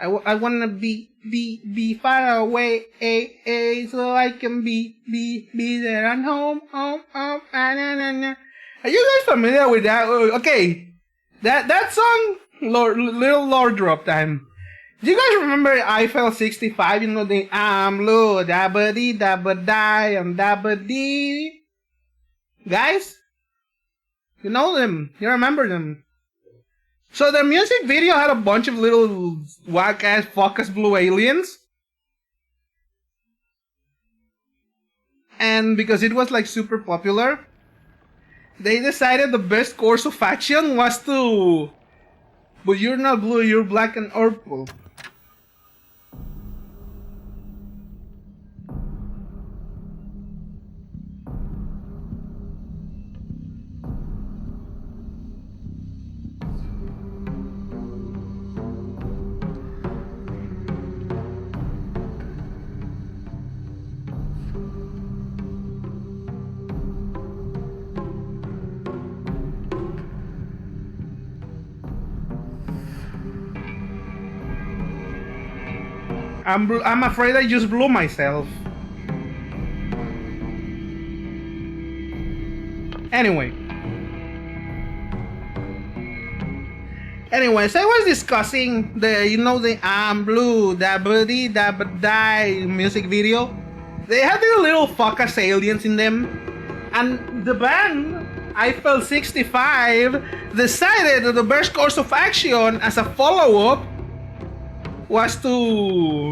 I wanna be far away, so I can be there and home, na, na, na. Are you guys familiar with that? Okay, that song, little lore drop time. Do you guys remember Eiffel 65? You know the I'm blue, dabba dee, dabba die, I'm dabba dee. Guys, you know them. You remember them. So the music video had a bunch of little whack-ass fuck-ass blue aliens. And because it was like super popular, they decided the best course of action was to... But you're not blue, you're black and purple. I'm afraid I just blew myself. Anyways, I was discussing the I'm blue, dabba dee, dabba die music video. They had these little fuck-ass aliens in them. And the band, Eiffel 65, decided that the best course of action as a follow-up was to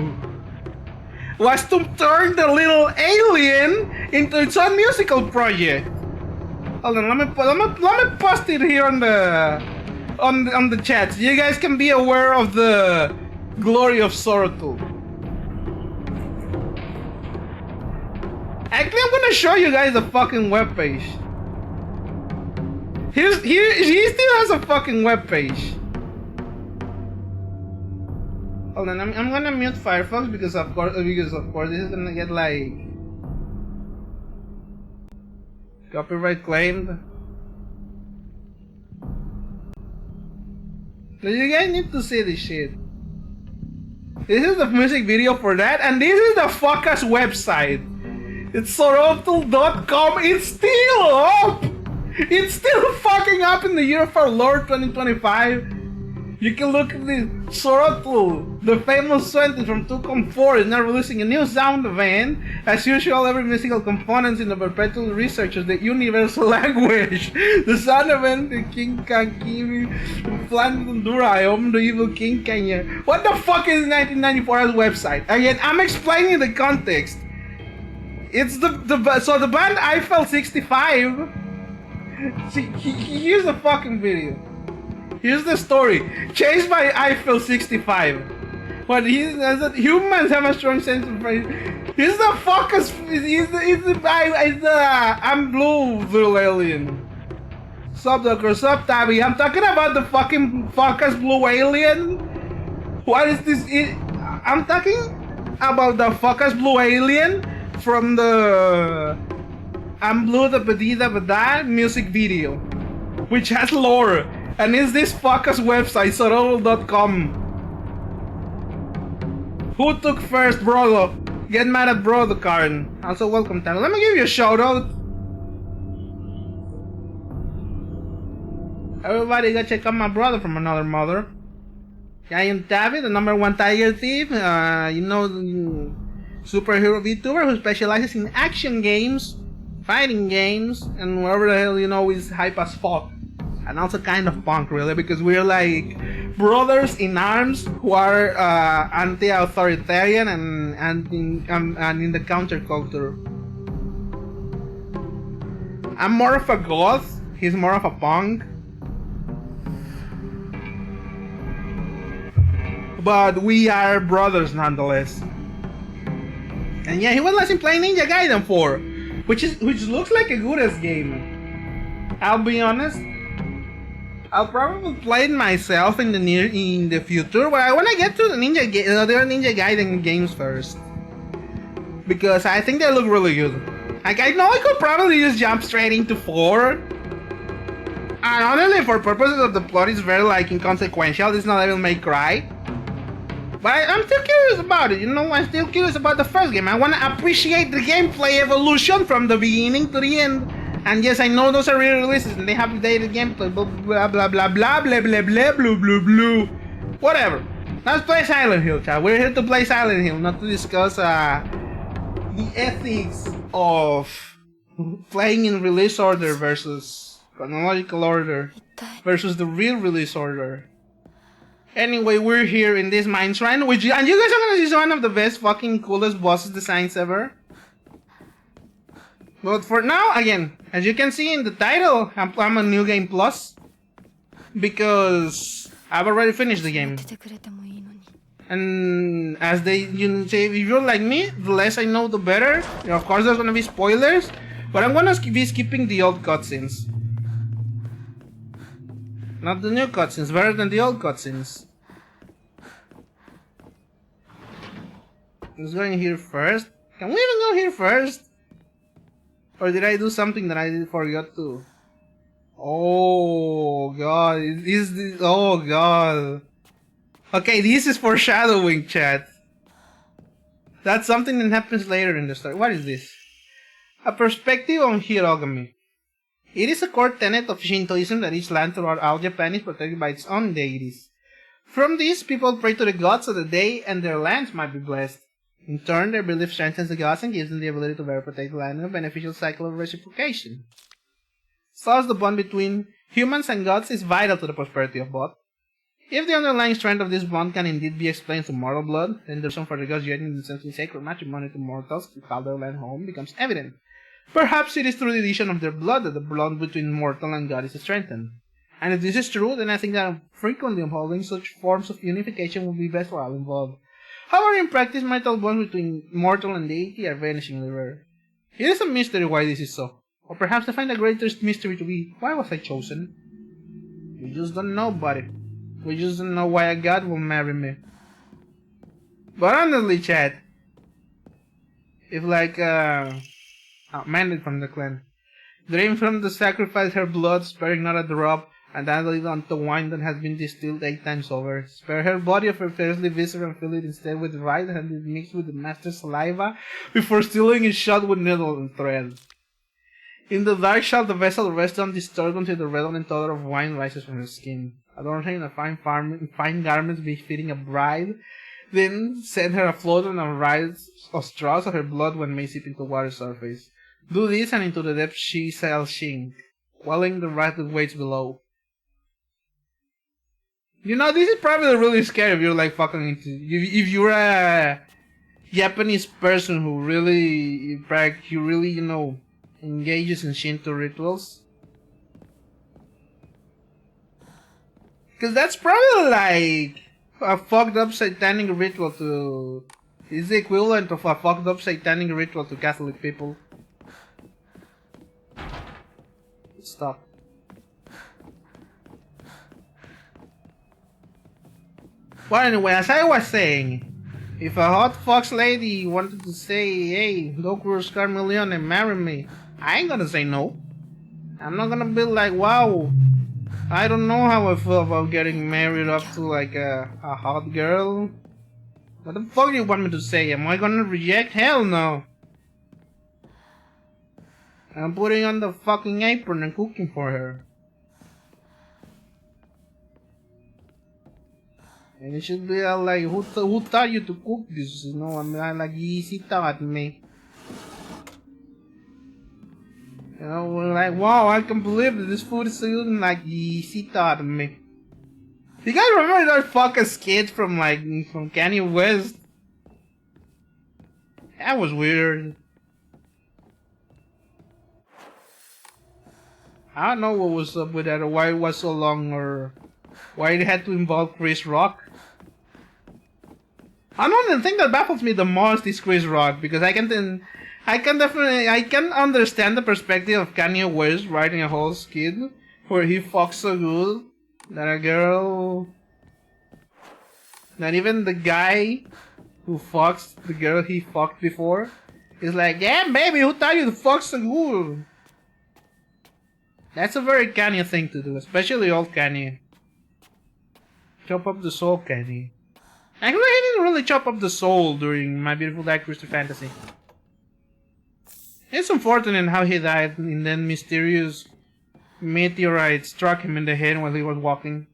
turn the little alien into its own musical project. Hold on, let me post it here on the chat so you guys can be aware of the glory of Sorotul. Actually, I'm gonna show you guys the fucking webpage. He still has a fucking webpage. Hold on, I'm gonna mute Firefox because of course this is gonna get like copyright claimed. So you guys need to see this shit. This is the music video for that, and this is the fuck-ass website. It's sorotul.com. It's still up. It's still fucking up in the year of our Lord 2025. You can look at this. Sorotul, the famous scientist from 2.4, is now releasing a new sound event. As usual, every musical component in the perpetual research is the universal language. The sound event, the King Kankimi, Flandura, the evil King Kenya. What the fuck is 1994's website? Again, I'm explaining the context. It's so the band Eiffel 65. See, here's the fucking video. Here's the story. Chased by Eiffel 65. What he says that humans have a strong sense of praise. He's the fuckers. He's the I'm blue little alien. Sup Docker, sup Tabby. I'm talking about the fucking fuckers blue alien. What is this? I'm talking about the fuckers blue alien from the I'm blue the Badida Bada music video, which has lore. And it's this fucker's website, sorotul.com. Who took first, Brodo? Get mad at Brodo, Karen. Also, welcome, Tanner. Let me give you a shout out. Everybody go check out my brother from another mother. Giant Tabby, the #1 tiger thief. Superhero VTuber who specializes in action games, fighting games, and whatever the hell is hype as fuck. And also kind of punk, really, because we're like brothers in arms who are anti-authoritarian and in the counterculture. I'm more of a goth, he's more of a punk. But we are brothers nonetheless. And yeah, he was last playing Ninja Gaiden 4, which looks like a good-ass game. I'll be honest. I'll probably play it myself in the future, but I want to get to the Ninja Gaiden games first, because I think they look really good. Like, I know I could probably just jump straight into 4, and honestly, for purposes of the plot, it's very like inconsequential. It's not Devil May Cry, But I'm still curious about it, you know, I'm still curious about the first game. I want to appreciate the gameplay evolution from the beginning to the end. And yes, I know those are re-releases and they have updated gameplay, blah blah blah blah blah blah blah blah blah blah blah. Whatever. Let's play Silent Hill, chat. We're here to play Silent Hill, not to discuss the ethics of playing in release order versus chronological order versus the real release order. Anyway, we're here in this mine shrine, and you guys are gonna see one of the best fucking coolest bosses designs ever. But for now, again, as you can see in the title, I'm a New Game Plus because I've already finished the game. And as you say, if you're like me, the less I know, the better. You know, of course, there's gonna be spoilers, but I'm gonna be skipping the old cutscenes. Not the new cutscenes, better than the old cutscenes. Let's go in here first. Can we even go here first? Or did I do something that I forgot to? Oh god, is this? Oh god. Okay, this is foreshadowing, chat. That's something that happens later in the story. What is this? A perspective on Hirogami. It is a core tenet of Shintoism that each land throughout all Japan is protected by its own deities. From this, people pray to the gods so that they and their lands might be blessed. In turn, their belief strengthens the gods and gives them the ability to better protect the land in a beneficial cycle of reciprocation. Thus, the bond between humans and gods is vital to the prosperity of both. If the underlying strength of this bond can indeed be explained through mortal blood, then the reason for the gods uniting in essentially sacred matrimony to mortals to call their land home becomes evident. Perhaps it is through the addition of their blood that the bond between mortal and god is strengthened. And if this is true, then I think that frequently upholding such forms of unification will be best for all involved. However, in practice, marital bonds between mortal and deity are vanishingly rare. It is a mystery why this is so. Or perhaps I find the greatest mystery to be, why was I chosen? We just don't know, buddy. We just don't know why a god will marry me. But honestly, chat, if Mandate from the clan, drain from the sacrifice her blood, sparing not a drop, and add it onto wine that has been distilled 8 times over. Spare her body of her fiercely viscera and fill it instead with rice and it mixed with the master's saliva before sealing it shut with needle and thread. In the dark shall the vessel rest undisturbed until the redolent odor of wine rises from her skin. Adorn her in a fine garments befitting a bride, then set her afloat on a rise of straws of her blood when may seep into water's surface. Do this and into the depths she shall sink, quelling the wrath that waits below. You know, this is probably really scary if you're like fucking into... If you're a Japanese person who really, you know, engages in Shinto rituals. Because that's probably like a fucked up satanic ritual to... It's the equivalent of a fucked up satanic ritual to Catholic people. Stop. But anyway, as I was saying, if a hot fox lady wanted to say, hey, Dokuro Carmelion and marry me, I ain't gonna say no. I'm not gonna be like, wow, I don't know how I feel about getting married up to like a hot girl. What the fuck do you want me to say? Am I gonna reject? Hell no. I'm putting on the fucking apron and cooking for her. And it should be like, who taught you to cook this? You know, I mean, like, easy taught me. You know, we're like, wow, I can't believe that this food is so good, and like, easy taught me. You guys remember that fucking skit from Kanye West? That was weird. I don't know what was up with that, or why it was so long, or why it had to involve Chris Rock. I know the thing that baffles me the most is Chris Rock, because I can understand the perspective of Kanye West writing a whole skit where he fucks so good that a girl, not even the guy who fucks the girl he fucked before, is like, yeah, baby, who taught you to fuck so good? That's a very Kanye thing to do, especially old Kanye. Chop up the soul, Kanye. Actually, he didn't really chop up the soul during My Beautiful Dark Twisted Fantasy. It's unfortunate how he died, and then mysterious meteorite struck him in the head while he was walking.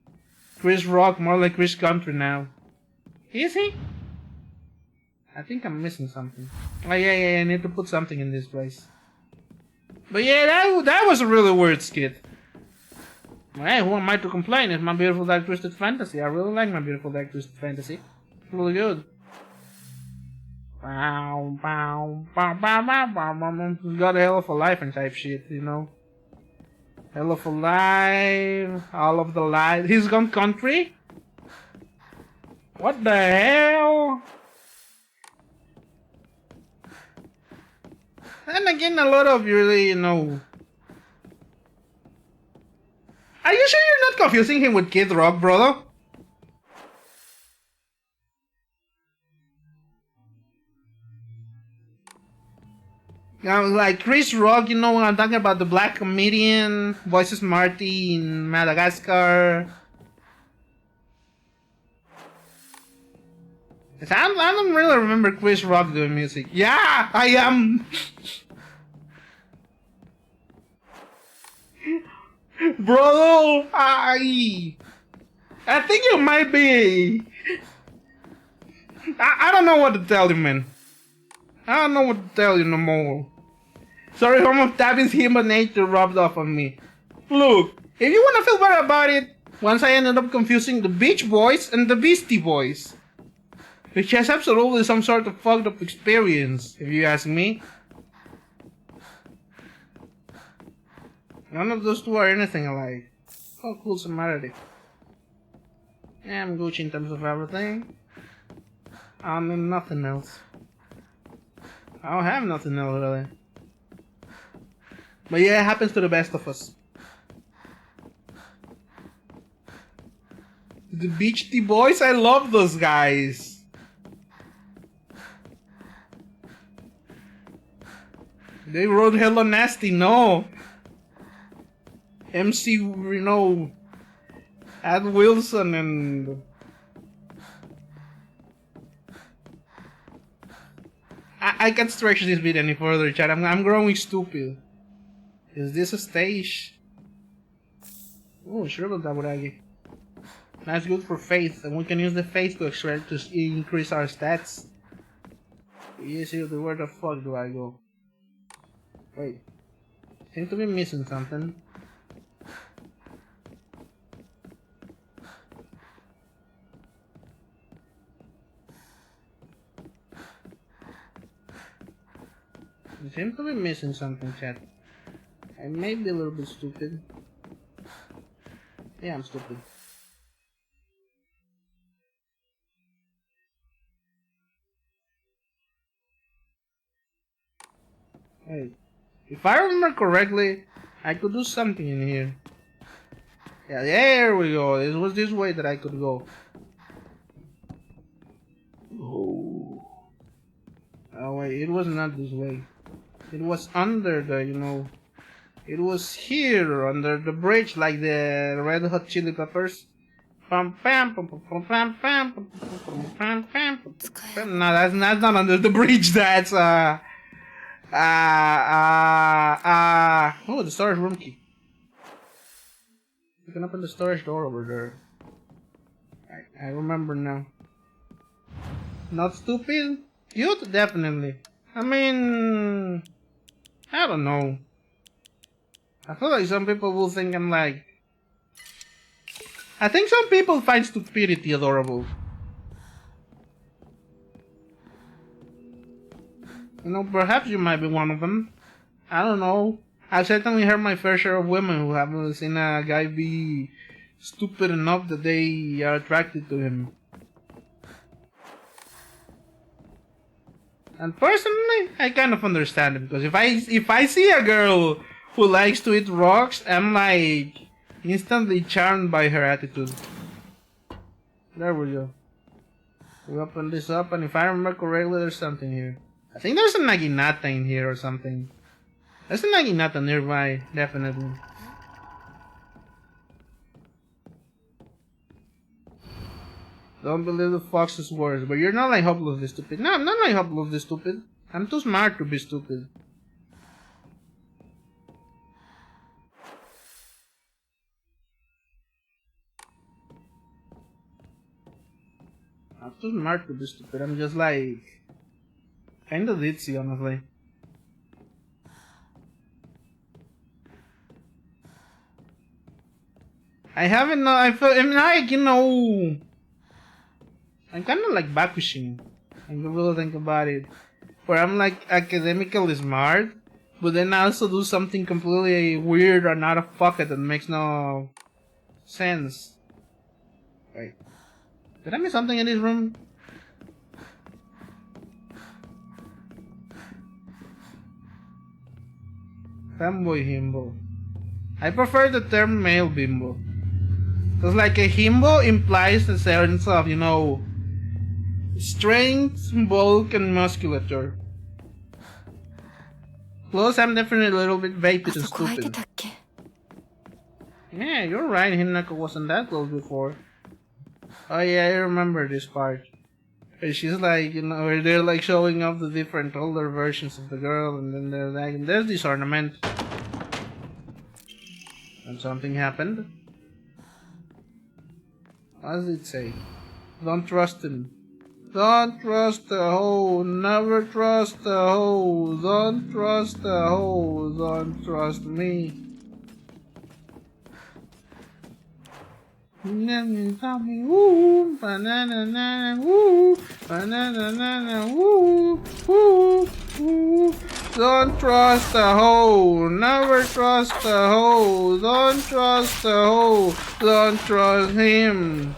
Chris Rock, more like Chris Country now. Is he? I think I'm missing something. Oh yeah, I need to put something in this place. But yeah, that was a really weird skit. Hey, who am I to complain? It's My Beautiful Dark Twisted Fantasy. I really like My Beautiful Dark Twisted Fantasy. It's really good. Bow, bow, bow, bow, bow, bow, bow. He's got a hell of a life and type shit, you know. Hell of a life, all of the life. He's gone country? What the hell? And again, a lot of really, you know. Are you sure you're not confusing him with Kid Rock, brother? Like Chris Rock, you know when I'm talking about the black comedian, voices Marty in Madagascar. I don't really remember Chris Rock doing music. Yeah, I am. Bro, I think you might be. I don't know what to tell you, man. I don't know what to tell you no more. Sorry, Homo human nature rubbed off on me. Look, if you wanna feel better about it, once I ended up confusing the Beach Boys and the Beastie Boys. Which has absolutely some sort of fucked up experience, if you ask me. None of those two are anything alike. Oh, cool similarity. Yeah, I'm Gucci in terms of everything. I don't need nothing else. I don't have nothing else, really. But yeah, it happens to the best of us. The Beastie Boys, I love those guys. They wrote Hello Nasty, no. MC, you know, Ad Wilson and... I can't stretch this bit any further, chat. I'm growing stupid. Is this a stage? Oh, shriveled Daburagi. That's good for faith, and we can use the faith to extract to increase our stats. Yes, where the fuck do I go? Wait. Seem to be missing something. I seem to be missing something, chat. I may be a little bit stupid. Yeah, I'm stupid. Wait. If I remember correctly, I could do something in here. Yeah, there we go. It was this way that I could go. Oh. Oh wait, it was not this way. It was under the, you know... It was here, under the bridge, like the Red Hot Chili Peppers. No, that's not under the bridge, that's, oh, the storage room key. You can open the storage door over there. I remember now. Not stupid? Youth? Definitely. I mean... I don't know. I feel like some people will think I'm like... I think some people find stupidity adorable. You know, perhaps you might be one of them. I don't know. I've certainly heard my fair share of women who haven't seen a guy be stupid enough that they are attracted to him. And personally, I kind of understand it, because if I see a girl who likes to eat rocks, I'm like instantly charmed by her attitude. There we go. We open this up, and if I remember correctly, there's something here. I think there's a naginata in here or something. There's a naginata nearby, definitely. Don't believe the fox's words, but you're not like hopelessly stupid. No, I'm not like hopelessly stupid. I'm too smart to be stupid. I'm too smart to be stupid. I'm just like kinda ditzy, honestly. I haven't. I feel. I'm like, you know. I'm kind of like Bakushin. When you really think about it, where I'm like academically smart, but then I also do something completely weird or out of pocket that makes no sense. Wait, did I miss something in this room? Femboy himbo. I prefer the term male bimbo. Because like a himbo implies a sense of, you know, strength, bulk, and musculature. Plus, I'm definitely a little bit vapid and stupid. Yeah, you're right, Hinako wasn't that close before. Oh yeah, I remember this part. Where she's like, you know, where they're like showing off the different older versions of the girl, and then they're like, and there's this ornament. And something happened. What does it say? Don't trust him. Don't trust the hoe. Never trust the hoe. Don't trust the hoe. Don't trust me. Woo, banana, woo, banana, woo, woo, woo. Don't trust the hoe. Never trust the hoe. Don't trust the hoe. Don't trust him.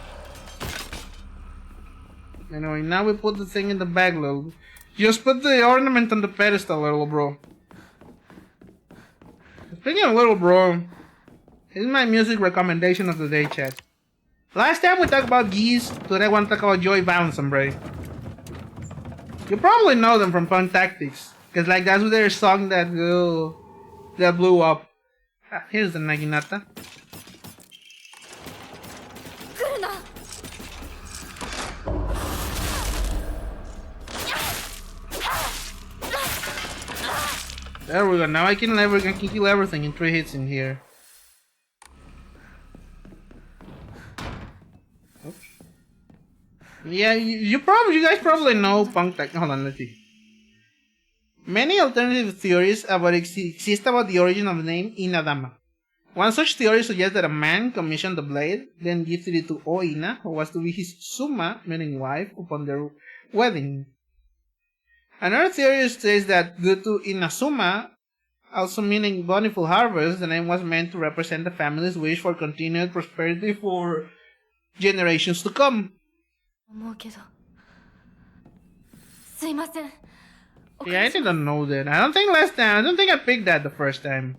Anyway, now we put the thing in the bag, little. Just put the ornament on the pedestal, little bro. Speaking of little bro, here's my music recommendation of the day, chat. Last time we talked about geese, today I want to talk about Joey Valensambre. You probably know them from Punk Tactics, because like that's their song that blew up. Here's the Naginata. There we go. Now I can kill everything in 3 hits in here. Oops. Yeah, you guys probably know Punk Tactics. Hold on, let's see. Many alternative theories exist about the origin of the name Inadama. One such theory suggests that a man commissioned the blade, then gifted it to Oina, who was to be his suma, meaning wife, upon their wedding. Another theory states that due to Inazuma, also meaning bountiful harvest, the name was meant to represent the family's wish for continued prosperity for generations to come. Yeah, I didn't know that. I don't think I picked that the first time.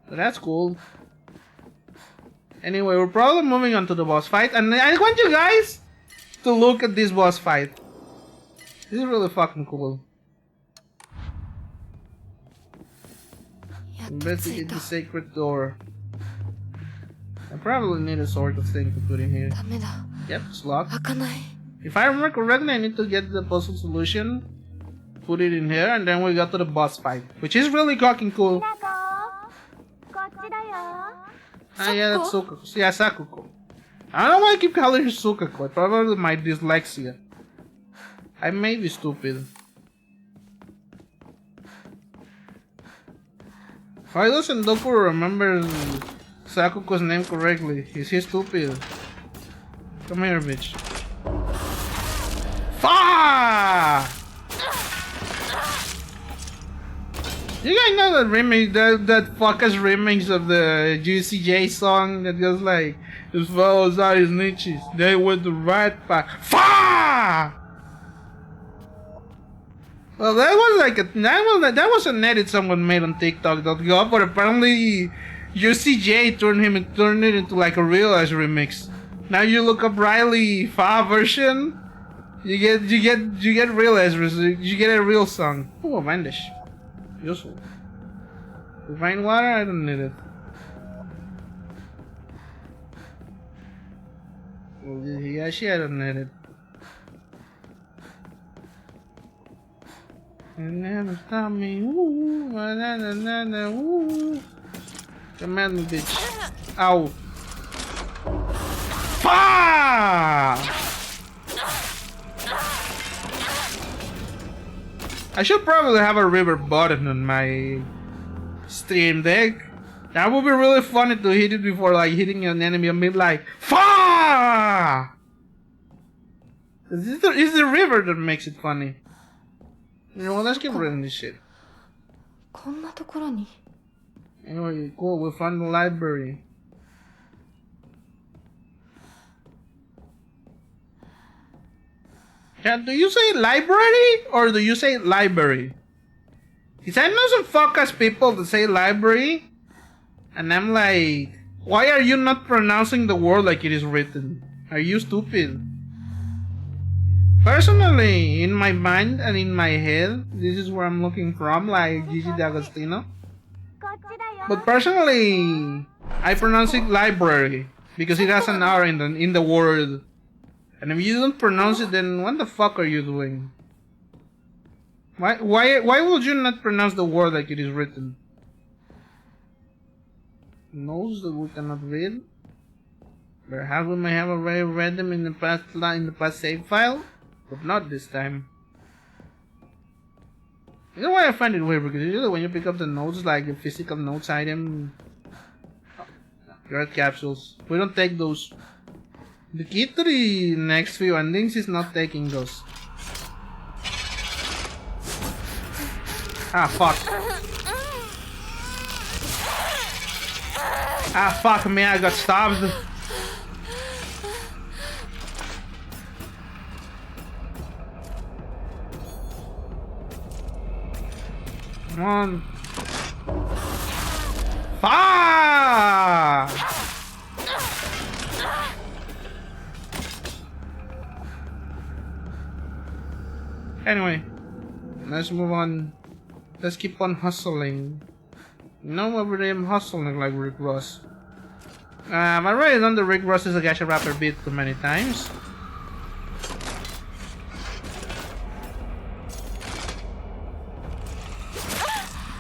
But that's cool. Anyway, we're probably moving on to the boss fight, and I want you guys to look at this boss fight. This is really fucking cool. Investigate the sacred door. I probably need a sort of thing to put in here. Yep, it's locked. If I remember correctly, I need to get the puzzle solution, put it in here, and then we go to the boss fight, which is really fucking cool. Ah, yeah, that's Sukuko. Yeah, Sakuko. I don't know why I keep calling her Sukuko. Probably my dyslexia. I may be stupid. Why doesn't Doku remember Sakuko's name correctly? Is he stupid? Come here, bitch. Fah! You guys know that remix, that fucker's remix of the Juicy J song that goes like, "His fellows are his niches, they went the right path." Fah! Well, that was like that was an edit someone made on TikTok.com, but apparently Juicy J turned it into like a real ass remix. Now you look up Riley Fa version, you get real ass, you get a real song. Oh, a Vandish. Useful. Divine water? I don't need it. I don't need it. And never stop me. Ooh, ooh. Come at me, bitch. Ow. Fuck! I should probably have a river button on my Stream Deck. That would be really funny to hit it before like hitting an enemy and be like, fuck! It's the river that makes it funny. You know what, let's keep reading this shit. Anyway, cool, we found the library. Yeah, do you say library or do you say library? Because I know some fuck-ass people that say library, and I'm like, why are you not pronouncing the word like it is written? Are you stupid? Personally, in my mind and in my head, this is where I'm looking from, like Gigi D'Agostino. But personally, I pronounce it library because it has an R in the word. And if you don't pronounce it, then what the fuck are you doing? Why would you not pronounce the word like it is written? Notes that we cannot read. Perhaps we may have already read them in the past save file, but not this time. You know why I find it weird? Because usually when you pick up the notes, like the physical notes item, red capsules, we don't take those. The key to the next few endings is not taking those. Ah, fuck. Ah, fuck me, I got stabbed. Come on. Fuck! Anyway, let's move on. Let's keep on hustling. No, I'm hustling like Rick Ross. I've already done the Rick Ross is a gacha rapper beat too many times.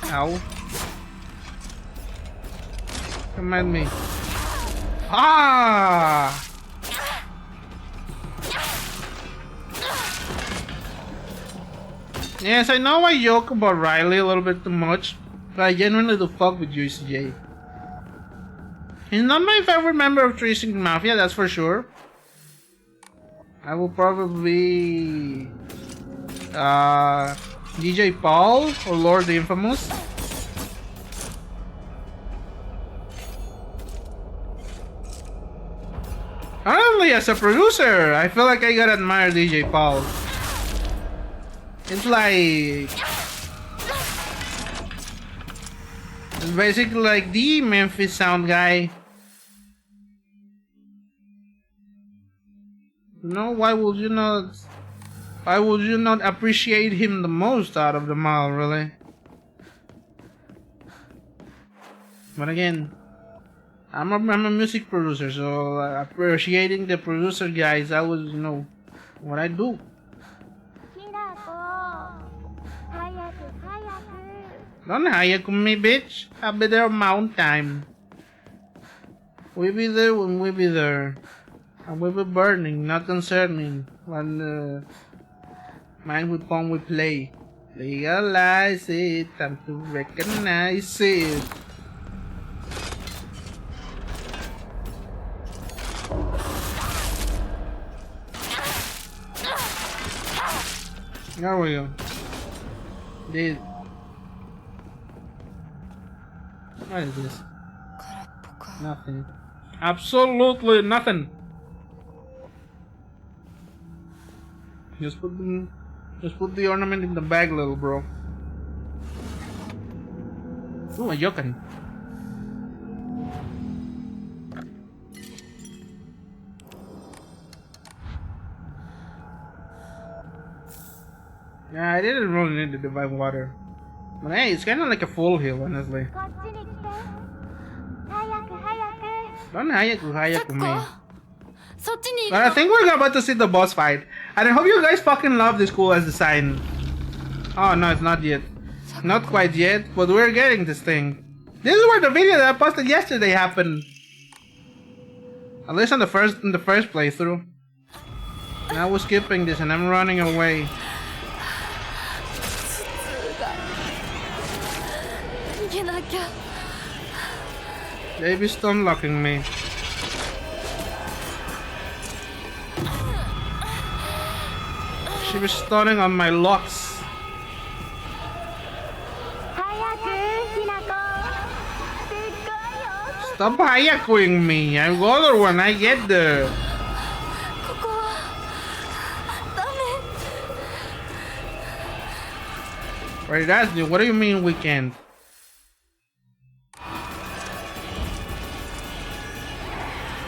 Ow. Come at me. Ah! Yes, I know I joke about Riley a little bit too much, but I genuinely do fuck with UCJ. He's not my favorite member of Three String Mafia, that's for sure. I will probably DJ Paul or Lord the Infamous. Honestly, as a producer, I feel like I gotta admire DJ Paul. It's like, it's basically like the Memphis sound guy. You know, why would you not appreciate him the most out of them all, really? But again, I'm a music producer, so appreciating the producer guys, that was, you know, what I do. Don't hire me, bitch. I'll be there on my own time. We'll be there when we be there. I will be burning, not concerning. When mind with pong we play. Legalize it, time to recognize it. There we go. Dude. What is this? Nothing. Absolutely nothing. Just put the ornament in the bag, little bro. Ooh, a yokan. Yeah, I didn't really need the divine water. But hey, it's kinda like a full heal, honestly. Don't hayaku me. But I think we're about to see the boss fight. And I hope you guys fucking love this cool as design. Oh no, it's not yet. Not quite yet, but we're getting this thing. This is where the video that I posted yesterday happened. At least in the first playthrough. Now we're skipping this and I'm running away. Baby's stun locking me. She was stunning on my locks. Stop hayakuing me. I'll go there when I get there. Right, that's new. What do you mean we can't?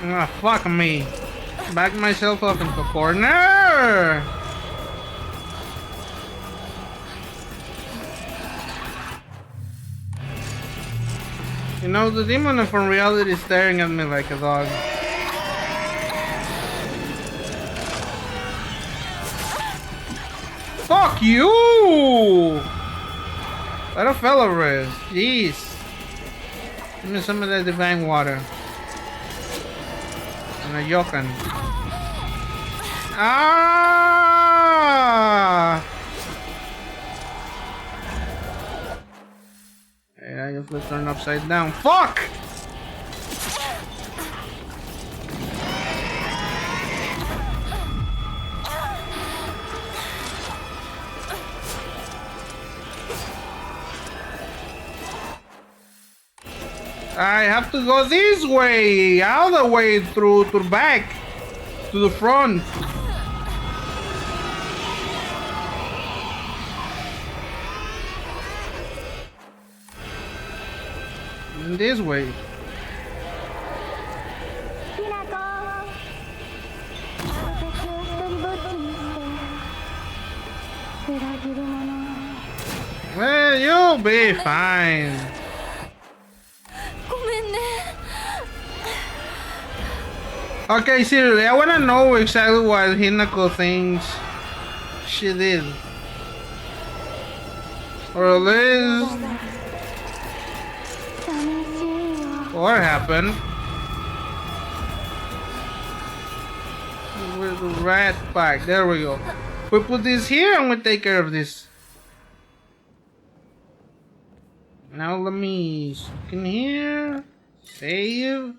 Ah, fuck me. Back myself up into the corner. You know, the demon from reality is staring at me like a dog. Fuck you! Let a fellow rest. Jeez. Give me some of that divine water. And a yokan. Ah! Yeah, I just turned upside down. Fuck! I have to go this way, all the way through to the back, to the front. This way. Well, you'll be fine. Okay, seriously, I wanna know exactly what Hinako thinks she did. Or at least what happened with the rat pack? There we go. We put this here and we take care of this. Now let me stick in here. Save.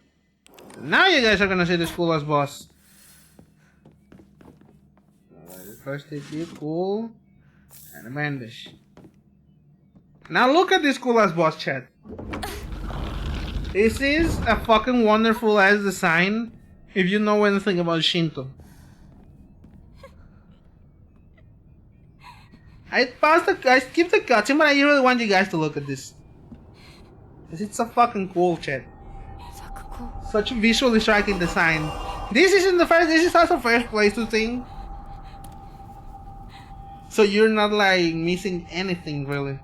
Now you guys are gonna see this cool ass boss. First hit you, cool. And a bandage. Now look at this cool ass boss, chat. This is a fucking wonderful ass design if you know anything about Shinto. I skipped the cutscene, but I really want you guys to look at this. Cause it's a fucking cool, chat. Such a visually striking design. This is also first place to thing. So you're not like missing anything really.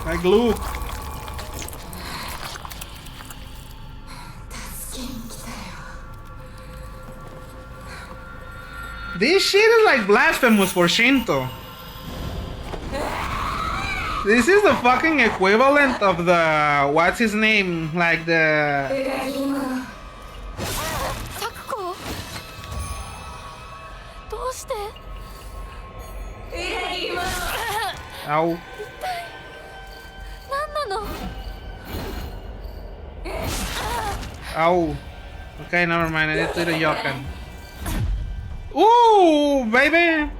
Like Luke. This shit is like blasphemous for Shinto. This is the fucking equivalent of the what's his name? Like the Ow. Ow. Okay, never mind. I need to do the yokan. Ooh, baby!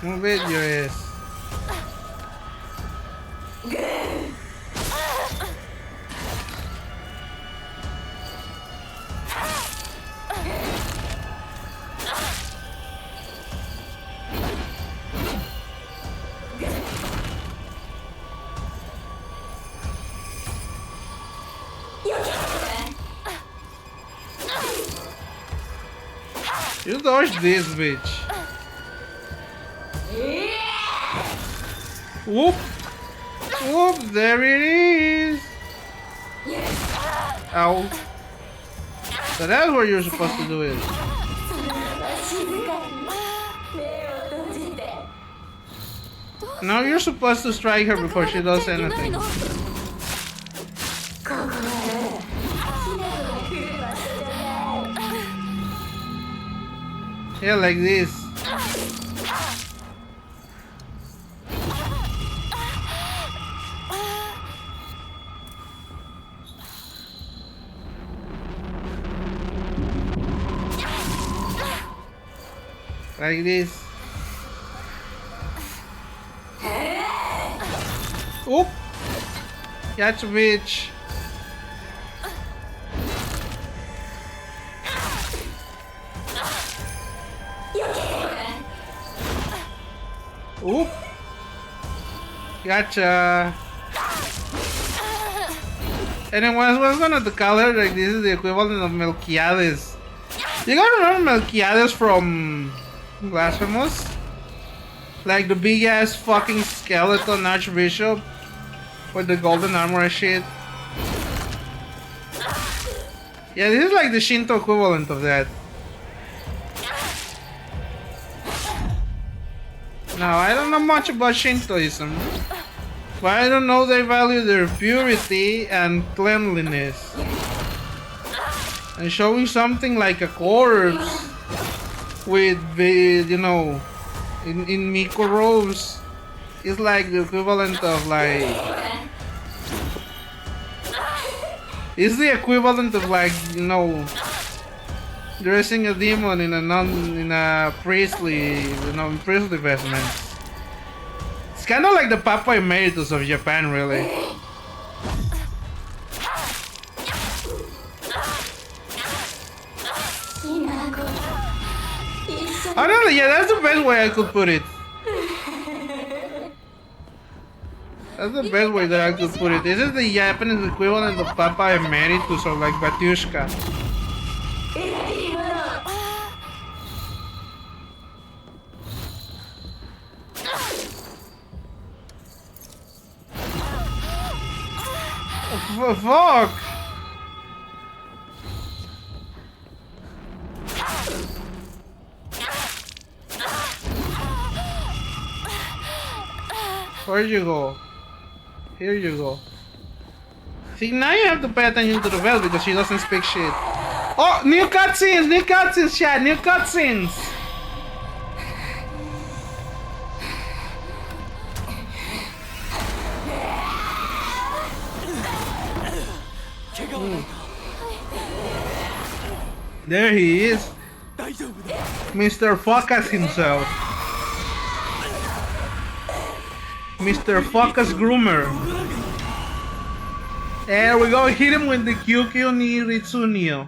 Move it, your ass. dodge this bitch. Whoop! Whoop! There it is! Ow. So that's what you're supposed to do it. Now you're supposed to strike her before she does anything. Yeah, like this. Like this. Oop! Gotcha, bitch. Oop! Gotcha. And then what's gonna the color? Like this is the equivalent of Melquiades. You gotta remember Melquiades from Blasphemous? Like the big ass fucking skeleton archbishop with the golden armor and shit. Yeah, this is like the Shinto equivalent of that. Now, I don't know much about Shintoism, but I don't know they value their purity and cleanliness. And showing something like a corpse with the, you know, in Miko robes is like the equivalent of like... It's the equivalent of like, you know, dressing a demon in a priestly, you know, in priestly vestments. It's kind of like the Papa Emeritus of Japan, really. Honestly, yeah, that's the best way I could put it. That's the best way that I could put it. This is the Japanese equivalent of Papa Emeritus or like Batushka. Fuck! Where'd you go? Here you go. See, now you have to pay attention to the bell because she doesn't speak shit. Oh, new cutscenes, chat, new cutscenes! There he is. Mr. Focus himself. Mr. Focus Groomer. There we go, hit him with the QQ ni Ritsunio.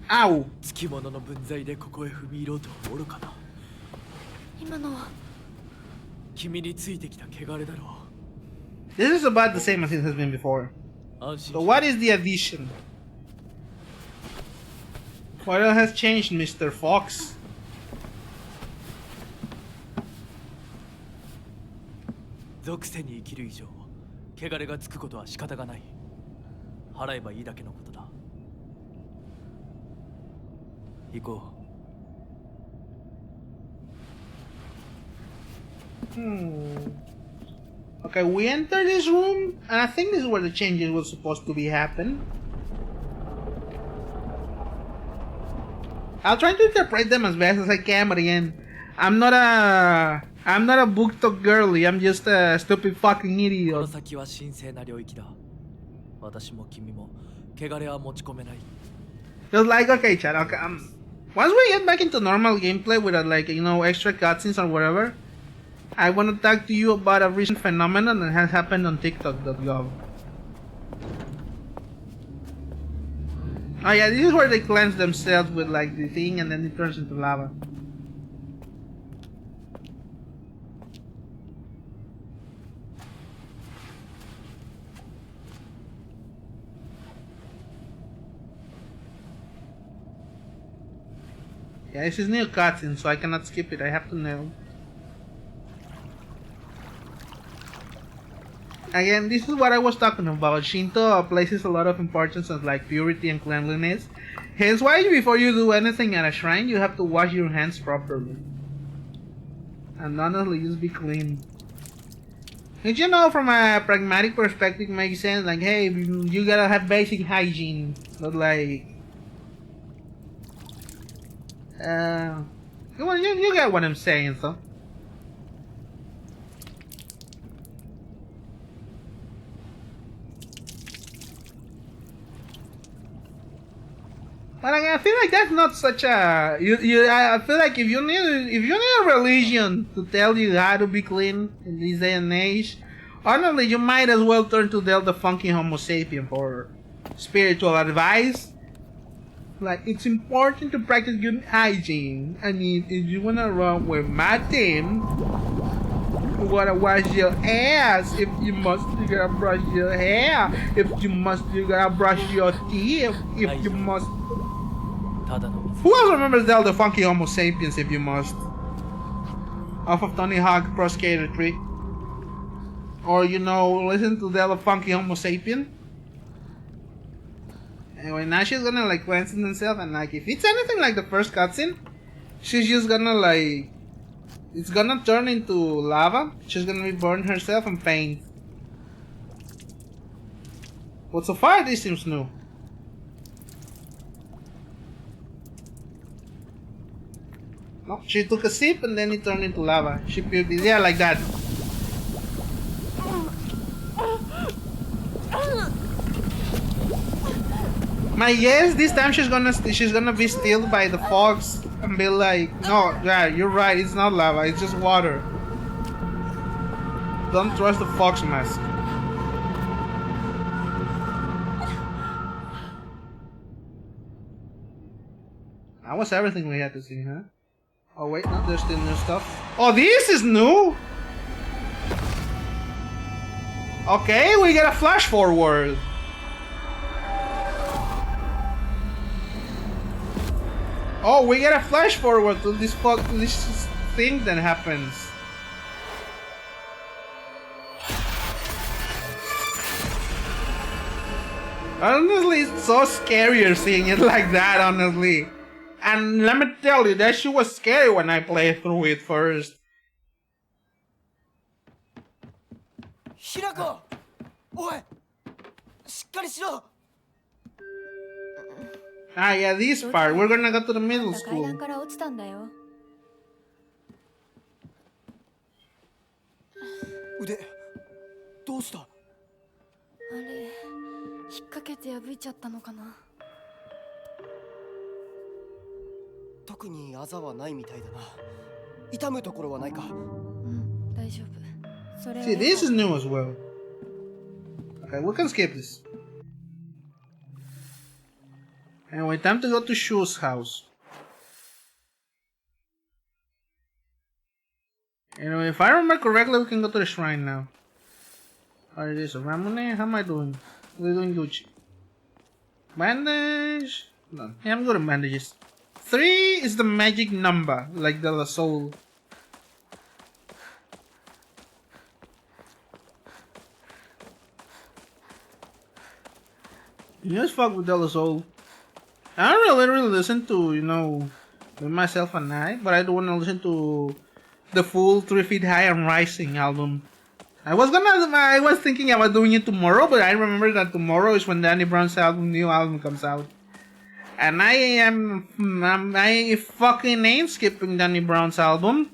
Ow! This is about the same as it has been before. So what is the addition? What else has changed, Mr. Fox? Okay, we enter this room, and I think this is where the changes were supposed to be happen. I'll try to interpret them as best as I can, but again, I'm not a book talk girly, I'm just a stupid fucking idiot. Just like, okay, chat, okay, once we get back into normal gameplay with like, you know, extra cutscenes or whatever, I want to talk to you about a recent phenomenon that has happened on TikTok.gov. Oh yeah, this is where they cleanse themselves with like the thing and then it turns into lava. Yeah, this is new cutscene, so I cannot skip it. I have to know. Again, this is what I was talking about. Shinto places a lot of importance on like purity and cleanliness. Hence why before you do anything at a shrine, you have to wash your hands properly. And honestly, just be clean. And you know, from a pragmatic perspective, it makes sense. Like, hey, you gotta have basic hygiene. But like... you get what I'm saying, so. But I feel like that's not such a I feel like if you need a religion to tell you how to be clean in this day and age, honestly, you might as well turn to Del the Funky Homo Sapien for spiritual advice. Like, it's important to practice good hygiene. I mean, if you wanna run with Martin, you gotta wash your ass. If you must, you gotta brush your hair. If you must, you gotta brush your teeth. If you must. Who else remembers Del the Funky Homo Sapiens, if you must? Off of Tony Hawk Pro Skater 3. Or, you know, listen to Del the Funky Homo Sapien. Anyway, now she's gonna like cleanse herself, and like if it's anything like the first cutscene, she's just gonna like... It's gonna turn into lava. She's gonna be burn herself and faint. But so far, this seems new. No, she took a sip and then it turned into lava. She puked it. Yeah, like that. My guess this time she's gonna be still by the fox and be like, no, yeah, you're right. It's not lava. It's just water. Don't trust the fox mask. That was everything we had to see, huh? Oh wait, no, there's still new stuff. Oh, this is new! Okay, we get a flash forward. Oh, we get a flash forward to this thing that happens. Honestly, it's so scarier seeing it like that, honestly. And let me tell you, that shit was scary when I played through it first. Hirako! Oi! Shikkari shiro! Ah, yeah, this part. We're gonna go to the middle school. 腕、どうした？あれ、引っ掛けて破いちゃったのかな。特にあざはないみたいだな。痛むところはないか？うん、大丈夫。それは。See, this is new as well. Okay, we can skip this. Anyway, time to go to Shu's house. Anyway, if I remember correctly, we can go to the shrine now. Alright, this is Ramune. How am I doing? We're doing Gucci. Bandage? No, yeah, I'm good at bandages. 3 is the magic number, like the soul. You just fuck with Della Soul. I don't really listen to, you know, with myself and I, but I do want to listen to the full 3 Feet High and Rising album. I was thinking about doing it tomorrow, but I remember that tomorrow is when Danny Brown's new album comes out. And I fucking ain't skipping Danny Brown's album.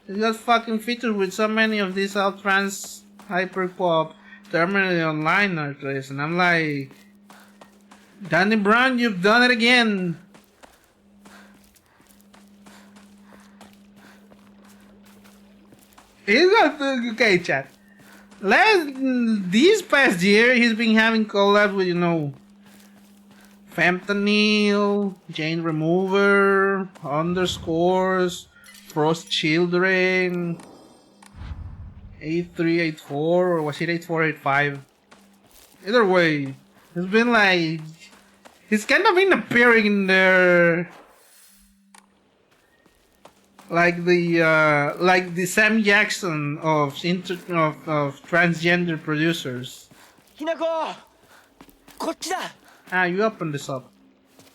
It got fucking featured with so many of these trans hyperpop terminally online artists, and I'm like, Danny Brown, you've done it again. He's got okay, chat. This past year, he's been having collabs with, you know, Fentanyl, Jane Remover, Underscores, Frost Children, 8384, or was it 8485? Either way, it's been like He's kind of been appearing in there, like the Sam Jackson of transgender producers. ひなここっちだ Ah, you open this up.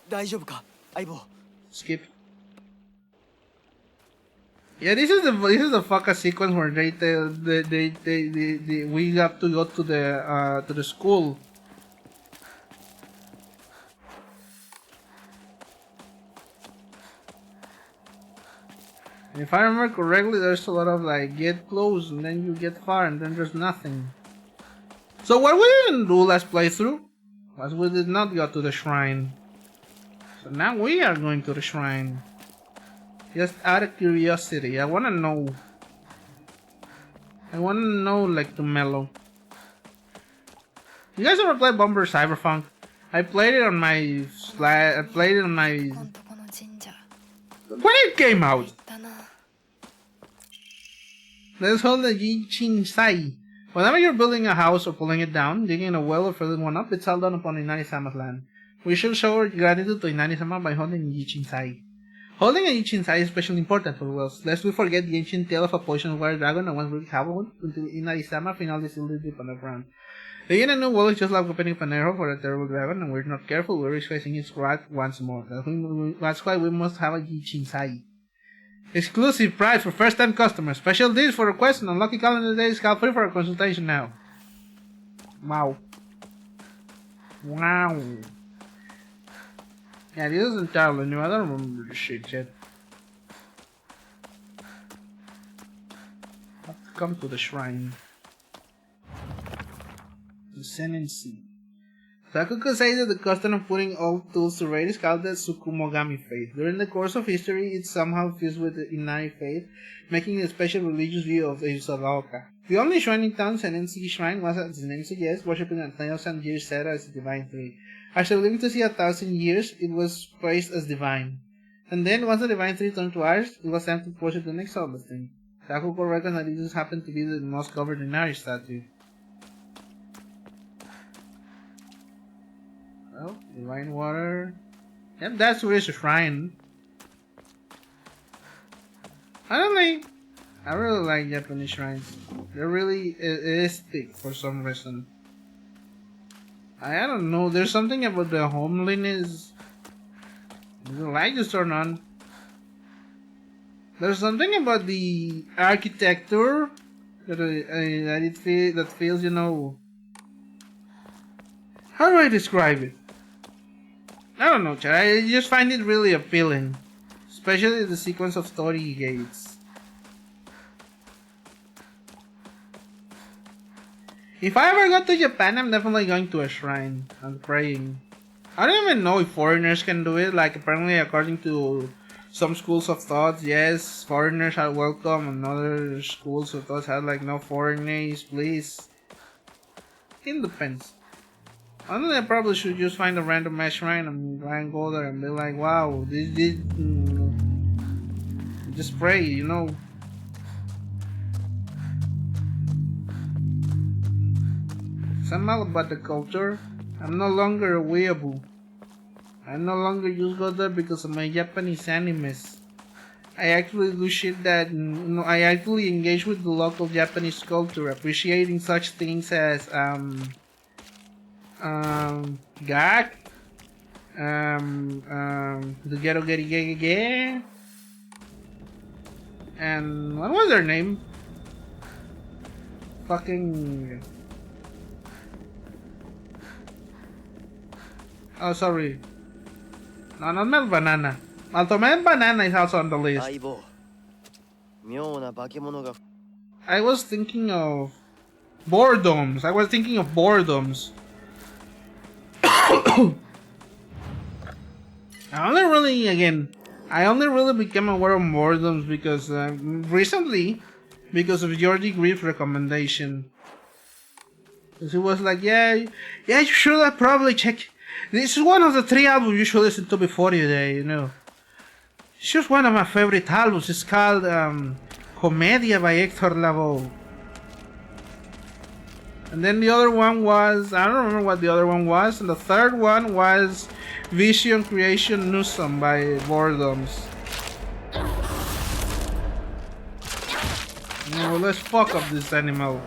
大丈夫か相棒 Skip. Yeah, this is the fucker sequence where we have to go to the school. If I remember correctly, there's a lot of like get close and then you get far and then there's nothing. So what we didn't do last playthrough was we did not go to the shrine. So now we are going to the shrine. Just out of curiosity, I wanna know. I wanna know like the mellow. You guys ever play Bomber Cyberpunk? I played it on my when it came out. Let's hold the Yichin Sai. Whenever you're building a house or pulling it down, digging a well or filling one up, it's held down upon Inari-sama's land. We should show our gratitude to Inari-sama by holding Yichin Sai. Holding a Yichin Sai is especially important for wells, lest we forget the ancient tale of a poisoned water dragon and once we have one until Inari-sama finally sealed it deep underground. Digging a new well is just like opening an arrow for a terrible dragon, and we're not careful, we're risk facing its wrath once more. That's why we must have a Yichin Sai. Exclusive price for first-time customers. Special deals for requests and unlucky calendar days. Call free for a consultation now. Wow. Wow. Yeah, this is entirely new. I don't remember this shit yet. Have to come to the shrine. The Senensi. Sakuga says that the custom of putting old tools to raid is called the Tsukumogami faith. During the course of history, it's somehow fused with the Inari faith, making it a special religious view of the Usagaoka. The only shrine in town, Senensi Shrine, was, as the name suggests, worshipping a 1,000 years Sera as a divine tree. After living to see 1,000 years, it was praised as divine. And then, once the divine tree turned to ash, it was time to worship the next harvest thing. Sakuga reckons that it just happened to be the most covered Inari statue. Well, divine water. Yep, that's where it's a shrine. I really like Japanese shrines. They're really aesthetic for some reason. I don't know, there's something about the homeliness. The light just turned on. There's something about the architecture that feels, you know. How do I describe it? I don't know, Chad. I just find it really appealing. Especially the sequence of story gates. If I ever go to Japan, I'm definitely going to a shrine and praying. I don't even know if foreigners can do it. Like, apparently, according to some schools of thought, yes, foreigners are welcome, and other schools of thought have like, no foreigners, please. It depends. I think I probably should just find a random ass shrine and try and go there and be like, wow, this just pray, you know. I'm all about the culture. I'm no longer a weeaboo. I no longer just go there because of my Japanese animes. I actually do shit that, you know, I actually engage with the local Japanese culture, appreciating such things as, gag, the ghetto getty gay, and what was their name? Fucking. Oh, sorry. No, not Melt Banana. Melt Banana is also on the list. I was thinking of boredoms. I only really became aware of boredoms because recently, because of Georgie Grief's recommendation. Because he was like, yeah, you should have probably checked. This is one of the 3 albums you should listen to before you die, you know. It's just one of my favorite albums. It's called Comedia by Hector Lavoe. And then the other one was, I don't remember what the other one was. And the third one was Vision Creation Newsome by Boredoms. No, let's fuck up this animal.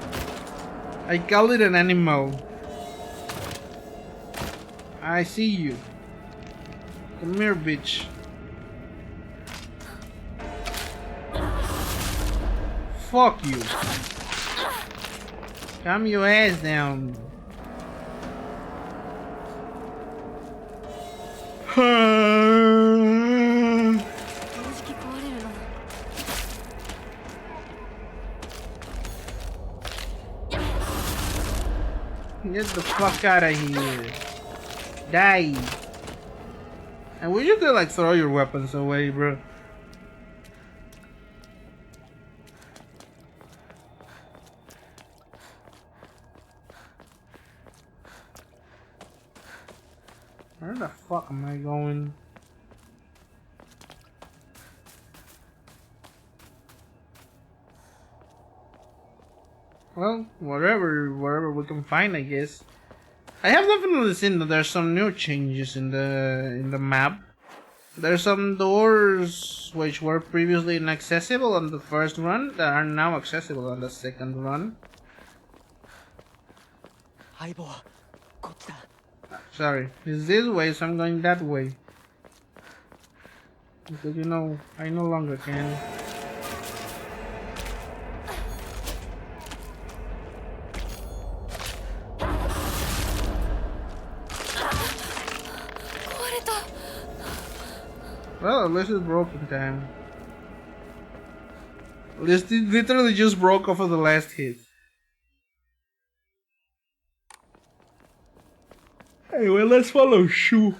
I call it an animal. I see you. Come here, bitch. Fuck you. Calm your ass down. Get the fuck out of here. Die. And wish you could like throw your weapons away, bro. Where the fuck am I going? Well, wherever we can find, I guess. I have definitely seen that there's some new changes in the map. There's some doors which were previously inaccessible on the first run that are now accessible on the second run. Sorry, it's this way, so I'm going that way. Because you know, I no longer can. Well, at least it's broken time. At least it literally just broke off of the last hit. Anyway, let's follow Shu.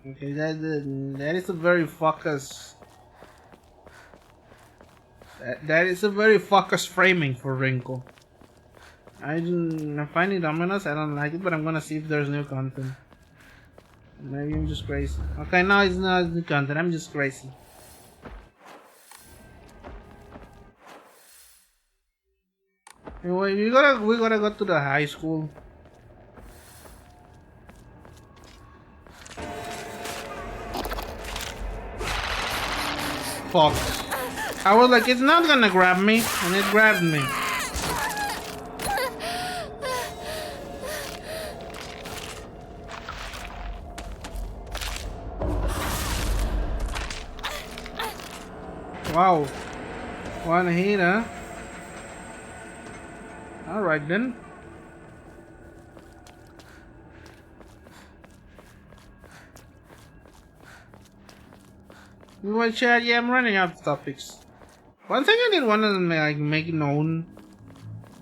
Okay, that is a very focused. That is a very focused framing for Rinko. I find it ominous. I don't like it, but I'm gonna see if there's new content. Maybe I'm just crazy. Okay, no, it's not new content. I'm just crazy. Anyway, we gotta go to the high school. Fuck. I was like, it's not gonna grab me, and it grabbed me. Wow. One hit, huh? Alright then. Well, chat, yeah, I'm running out of topics. One thing I did want to make known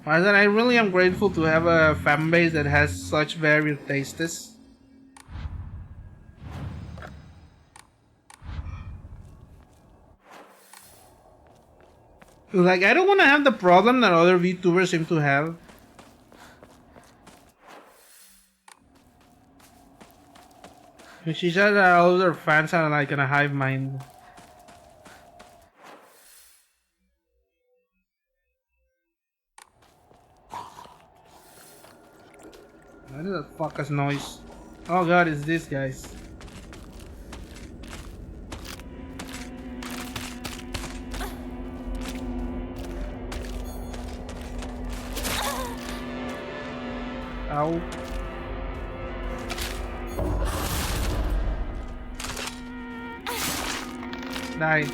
was that I really am grateful to have a fan base that has such varied tastes. Like, I don't want to have the problem that other VTubers seem to have. She said that all their fans are like in a hive mind. What is that fucking noise? Oh god, it's this, guys. Ow. Die.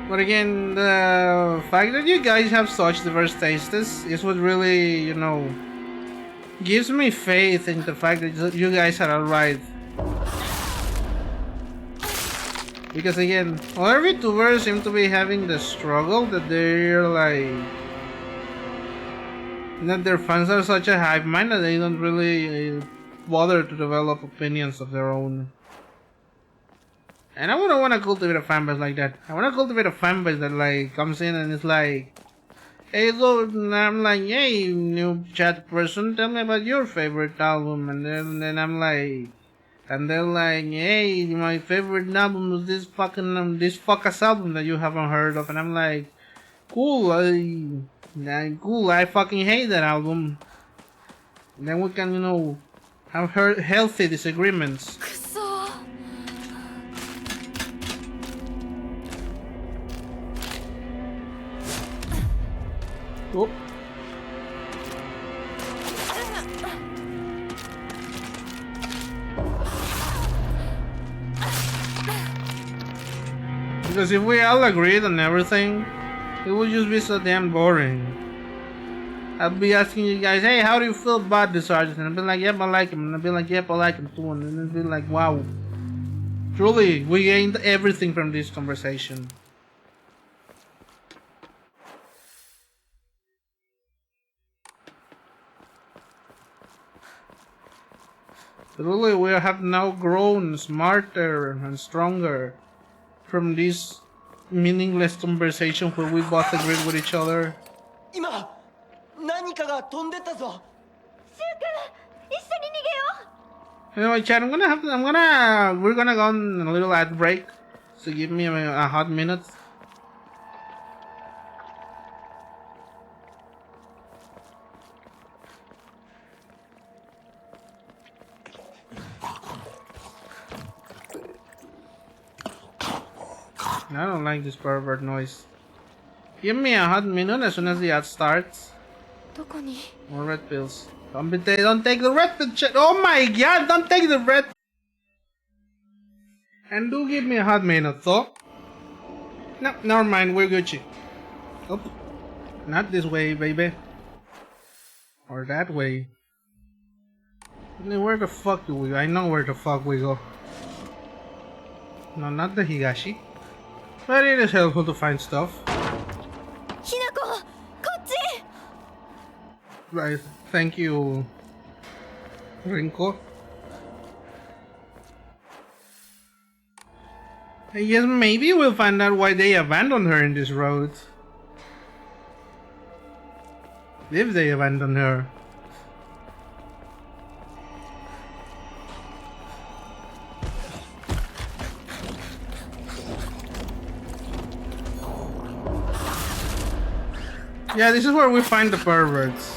But again, the fact that you guys have such diverse tastes is what really, you know, gives me faith in the fact that you guys are alright. Because again, other VTubers seem to be having the struggle that they're like, that their fans are such a hive mind that they don't really bother to develop opinions of their own. And I wouldn't want to cultivate a fanbase like that. I want to cultivate a fanbase that like comes in and it's like, hey look, and I'm like, hey new chat person, tell me about your favorite album, and then I'm like, And they're like, hey, my favorite album was this fuck-ass album that you haven't heard of. And I'm like, cool, I fucking hate that album. And then we can, have healthy disagreements. くそ。Oh. Because if we all agreed on everything, it would just be so damn boring. I'd be asking you guys, hey, how do you feel about this artist? And I'd be like, yep, I like him. And I'd be like, yep, I like him too. And then it'd be like, wow. Truly, we gained everything from this conversation. Truly, we have now grown smarter and stronger from this meaningless conversation where we both agreed with each other. 今何かが飛んでったぞ。 Anyway, chat, we're gonna go on a little ad break. So give me a hot minute. I don't like this pervert noise. Give me a hot minute as soon as the ad starts. どこに？ More red pills. Don't take the red pill shit. Oh my god, don't take the red. And do give me a hot minute though. No, never mind, we're Gucci. Oh, not this way, baby. Or that way. Where the fuck do we go? I know where the fuck we go. No, not the Higashi. But it is helpful to find stuff. ひなこ、こっち。 Right, thank you, Rinko. I guess maybe we'll find out why they abandoned her in this road. If they abandoned her. Yeah, this is where we find the perverts.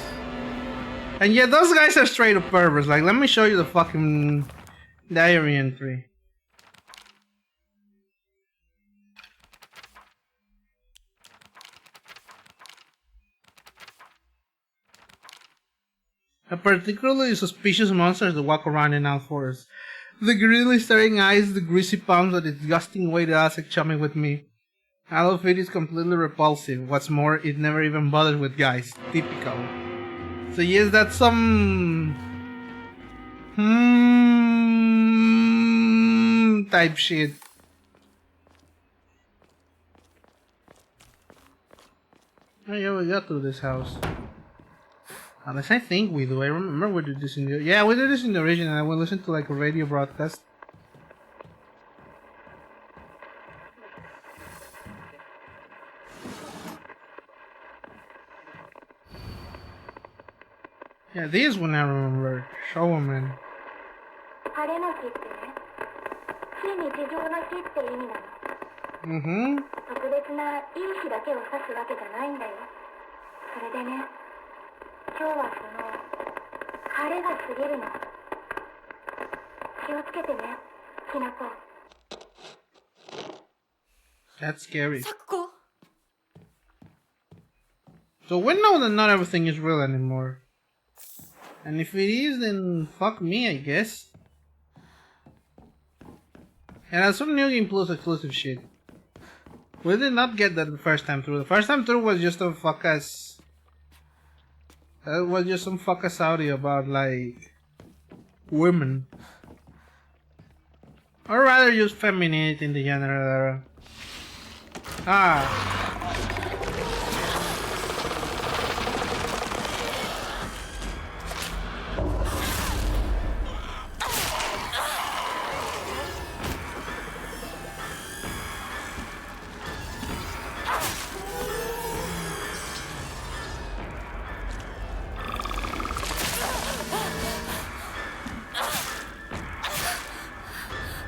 And yeah, those guys are straight up perverts. Like, let me show you the fucking diary entry. A particularly suspicious monsters that walk around in our forest. The greedily staring eyes, the greasy palms, the disgusting way the ass is chumming with me. All of it is completely repulsive. What's more, it never even bothers with guys. Typical. So yes, that's some type shit. Oh yeah, we got through this house. Unless I think we do. I remember we did this in the... Yeah, we did this in the original. I will listen to like a radio broadcast. Yeah, this one I remember. Show him, man. 晴れの日ってね、非日常の日って意味なの。特別ないい日だけを指すわけじゃないんだよ。それでね、今日はその晴れが過ぎるの。気をつけてね、ひなこ。That's scary. 咲子。 So we know that not everything is real anymore. And if it is, then fuck me, I guess. And that's some New Game Plus exclusive shit. We did not get that the first time through. The first time through was just a fuck ass. It was just some fuck ass Saudi about like women. Or rather just femininity in the general era. Ah.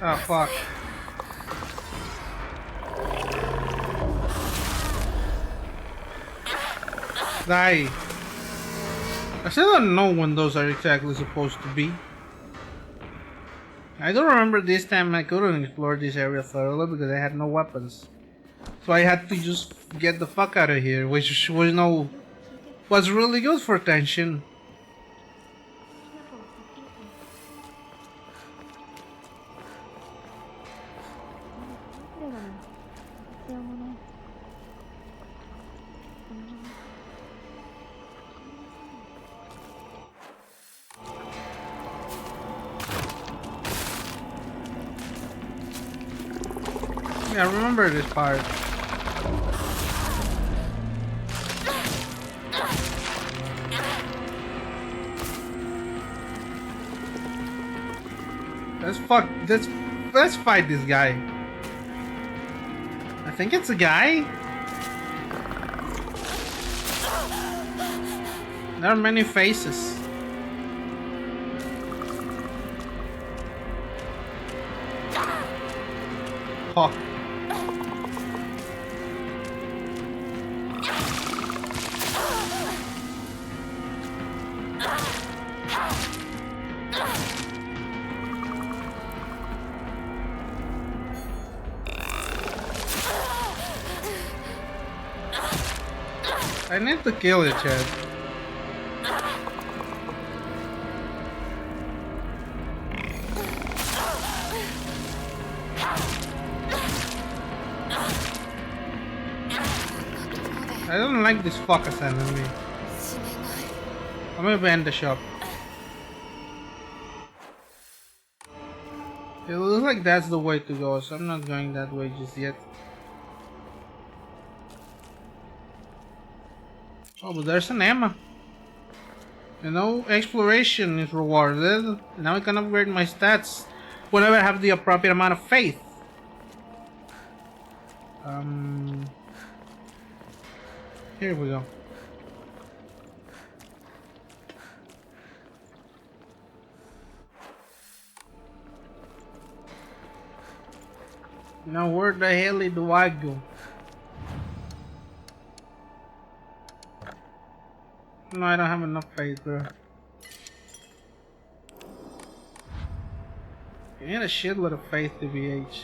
Oh fuck. Die. I still don't know when those are exactly supposed to be. I don't remember this time I couldn't explore this area thoroughly because I had no weapons. So I had to just get the fuck out of here, which was really good for tension. Yeah, I remember this part. Let's fight this guy. I think it's a guy. There are many faces. Fuck. I need to kill it, Chad. I don't like this fucker's enemy. I'm gonna end the shop. It looks like that's the way to go, so I'm not going that way just yet. Oh, but there's an Emma. You know, exploration is rewarded. Now I can upgrade my stats whenever I have the appropriate amount of faith. Here we go. Now where the hell do I go? No, I don't have enough faith, bro. You need a shitload of faith to BH.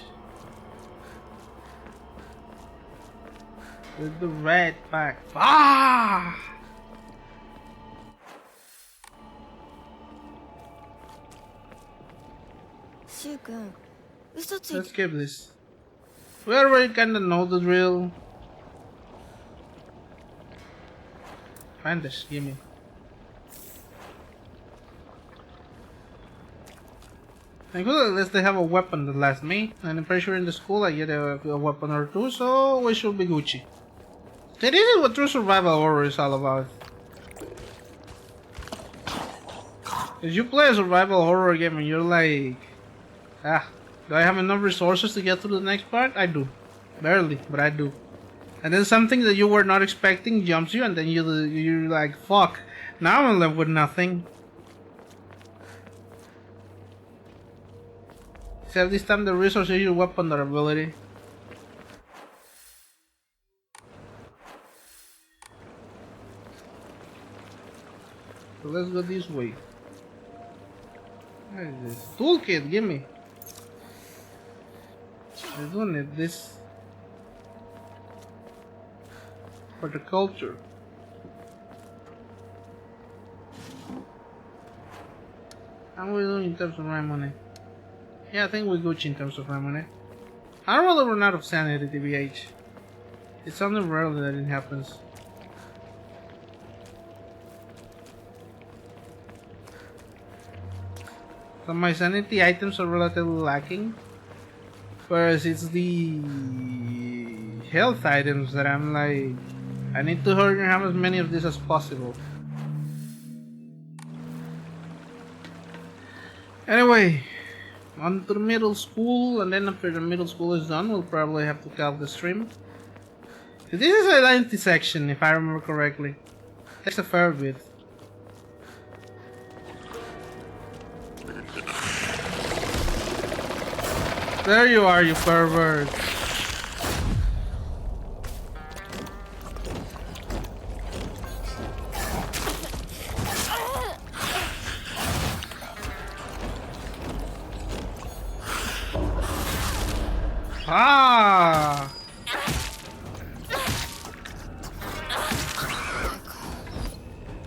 With the red back. Ah! Let's skip this. We already kinda know the drill. Find this, gimme. Thankfully, at least they have a weapon that lasts me, and I'm pretty sure in the school I get a weapon or two, so we should be Gucci. So this is what true survival horror is all about. If you play a survival horror game and you're like, do I have enough resources to get to the next part? I do. Barely, but I do. And then something that you were not expecting jumps you, and then you're like, fuck, now I'm left with nothing. Except this time the resource is your weapon durability. So let's go this way. What is this? Toolkit, gimme. I don't need this. For the culture. How are we doing in terms of money? Yeah, I think we're Gucci in terms of money. I don't really run out of sanity, TBH. It's something rare that it happens. So my sanity items are relatively lacking. Whereas it's the health items that I'm like, I need to hurry and have as many of these as possible. Anyway, on to the middle school, and then after the middle school is done, we'll probably have to cut the stream. This is a lengthy section, if I remember correctly. It takes a fair bit. There you are, you pervert. Ah!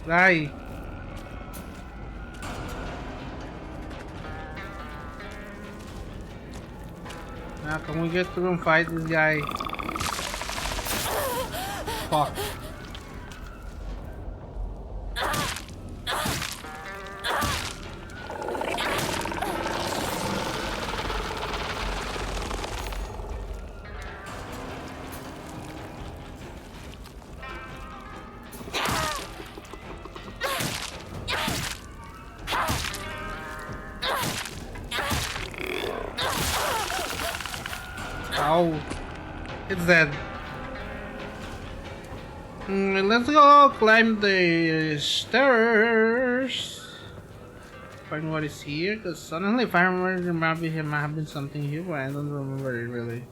Die. Now can we get through and fight this guy? Fuck. Ow. It's dead. Let's go climb the stairs. Find what is here, because suddenly if I remember there might have been something here, but I don't remember it really.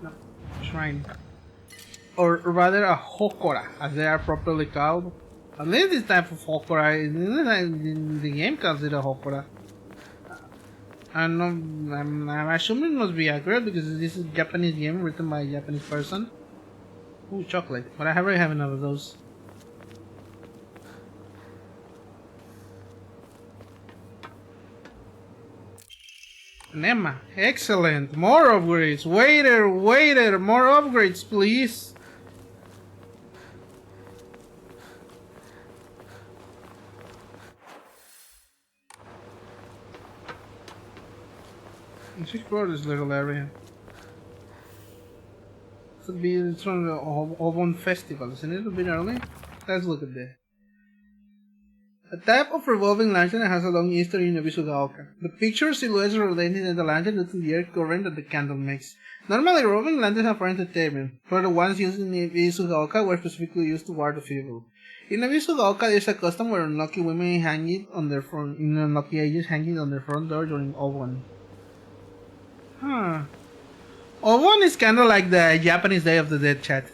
No. Shrine. Or rather a Hokora, as they are properly called. At least this type of Hokora in the game calls it a Hokora. I'm assuming it must be accurate because this is a Japanese game written by a Japanese person. Ooh, chocolate. But I already have enough of those. Nema, excellent. More upgrades. Waiter, more upgrades, please. Let's explore this little area. It's from the Obon festival, isn't it? A bit early? Let's look at that. A type of revolving lantern has a long history in Abisugaoka. The picture silhouettes are related in the lantern due to the air current that the candle makes. Normally, revolving lanterns are for entertainment, but the ones used in Abisugaoka were specifically used to ward off evil. In Abisugaoka, there is a custom where unlucky women hang it on their front, in unlucky ages hang it on their front door during Obon. Huh. Obon is kinda like the Japanese Day of the Dead, chat.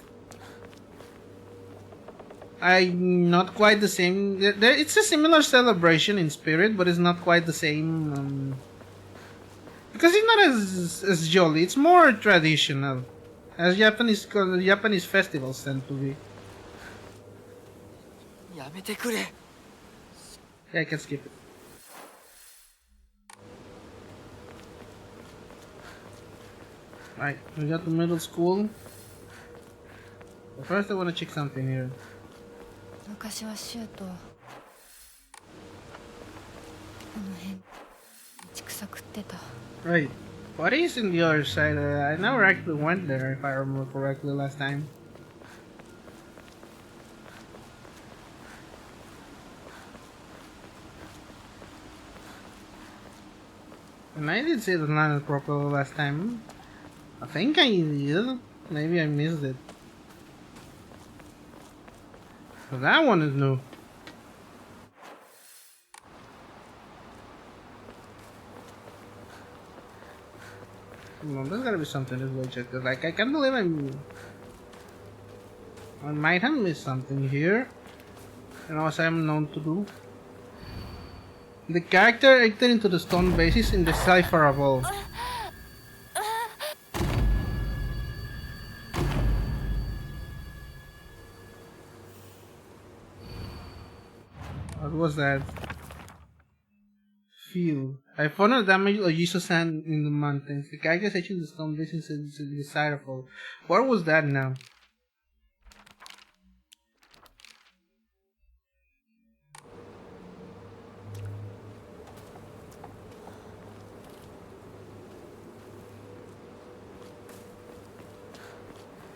Not quite the same. It's a similar celebration in spirit, but it's not quite the same. Because it's not as jolly. It's more traditional, as Japanese festivals tend to be. Yeah, I can skip it. Right, we got the middle school. But first, I want to check something here. Right. What is in the other side? I never actually went there, if I remember correctly last time. And I did say the line properly last time. I think I did. Maybe I missed it. But that one is new. Come on, there's gotta be something this way, check. Like, I can't believe I might have missed something here. And as I'm known to do. The character entered into the stone base is indecipherable. What was that? Feel. I found a damaged Ojiso sand in the mountains. The character section in the stone base is indecipherable. What was that now?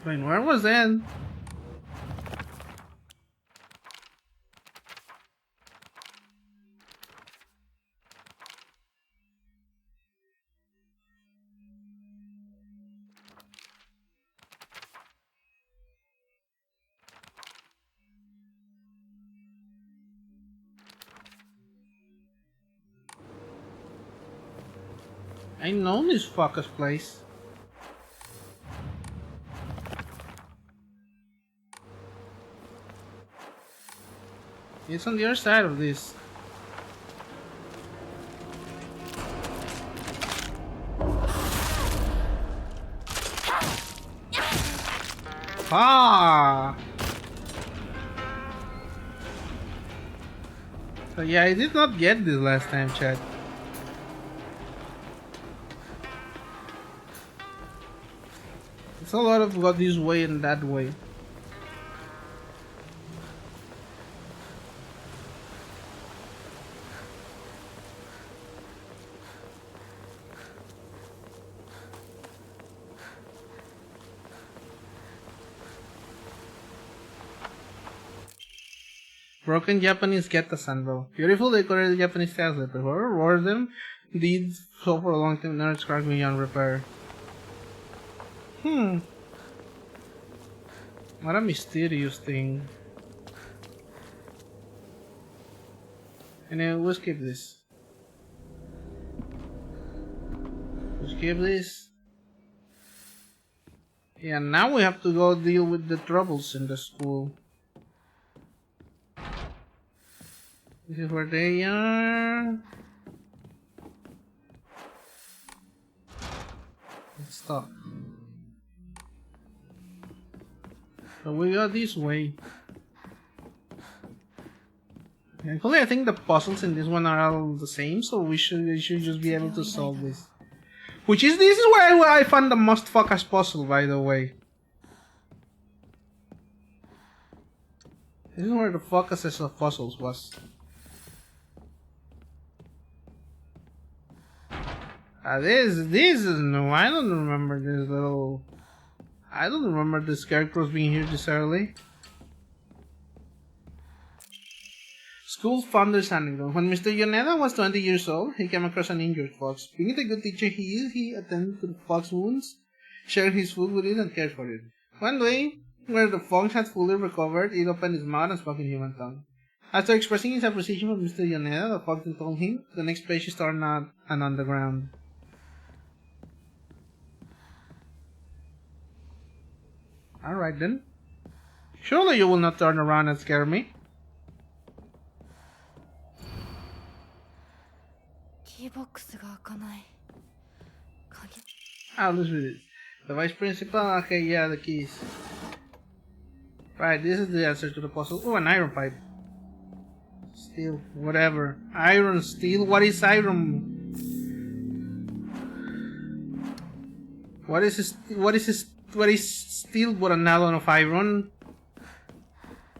Wait, where was that? I know this fucker's place. It's on the other side of this. Ah! So yeah, I did not get this last time, chat. It's a lot of got this way and that way. Broken Japanese Geta-san, bro. Beautiful decorated Japanese tiles that whoever wore them did so for a long time, now it's cracked beyond repair. What a mysterious thing. Anyway, we'll skip this. We'll skip this. Yeah, now we have to go deal with the troubles in the school. This is where they are. Let's stop. So we go this way. Thankfully, I think the puzzles in this one are all the same, so we should just be able to solve this. This is where I found the most fuck-ass puzzle, by the way. This is where the focus of puzzles was. This is no. I don't remember this little. I don't remember the scarecrows being here this early. School founder's anecdote. When Mr. Yoneda was 20 years old, he came across an injured fox. Being the good teacher he is, he attended to the fox's wounds, shared his food with it, and cared for it. One day, where the fox had fully recovered, it opened its mouth and spoke in human tongue. After expressing his appreciation for Mr. Yoneda, the fox then told him the next page is torn out and on the ground. Alright then. Surely you will not turn around and scare me. Oh, let's read it. The vice principal? Okay, yeah, the keys. Right, this is the answer to the puzzle. Oh, an iron pipe. Steel, whatever. Iron, steel, what is iron? What is steel but an add-on of iron?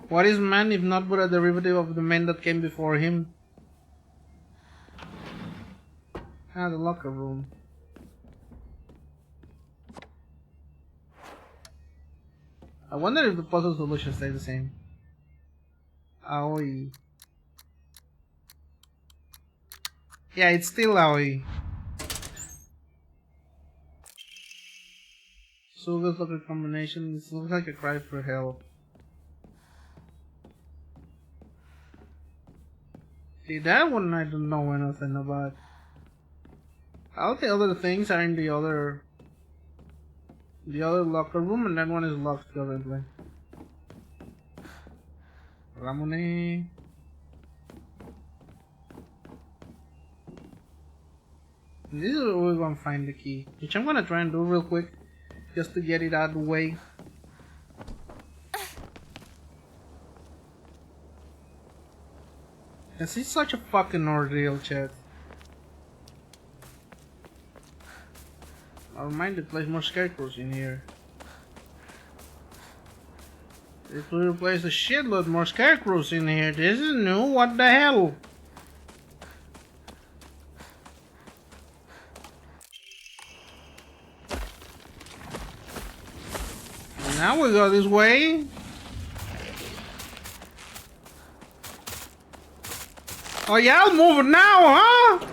What is man if not but a derivative of the men that came before him? Ah, the locker room. I wonder if the puzzle solutions stay the same. Aoi. Yeah, it's still Aoi. So let's look at combinations. It looks like a cry for help. See, that one I don't know anything about. All the other things are in the other locker room, and that one is locked currently. Ramone. This is where we're gonna find the key, which I'm gonna try and do real quick, just to get it out of the way. This is such a fucking ordeal, chat. I'll remind to place more scarecrows in here. If we replace a shitload more scarecrows in here, this is new, what the hell? Now we go this way. Oh yeah, I'll move it now, huh?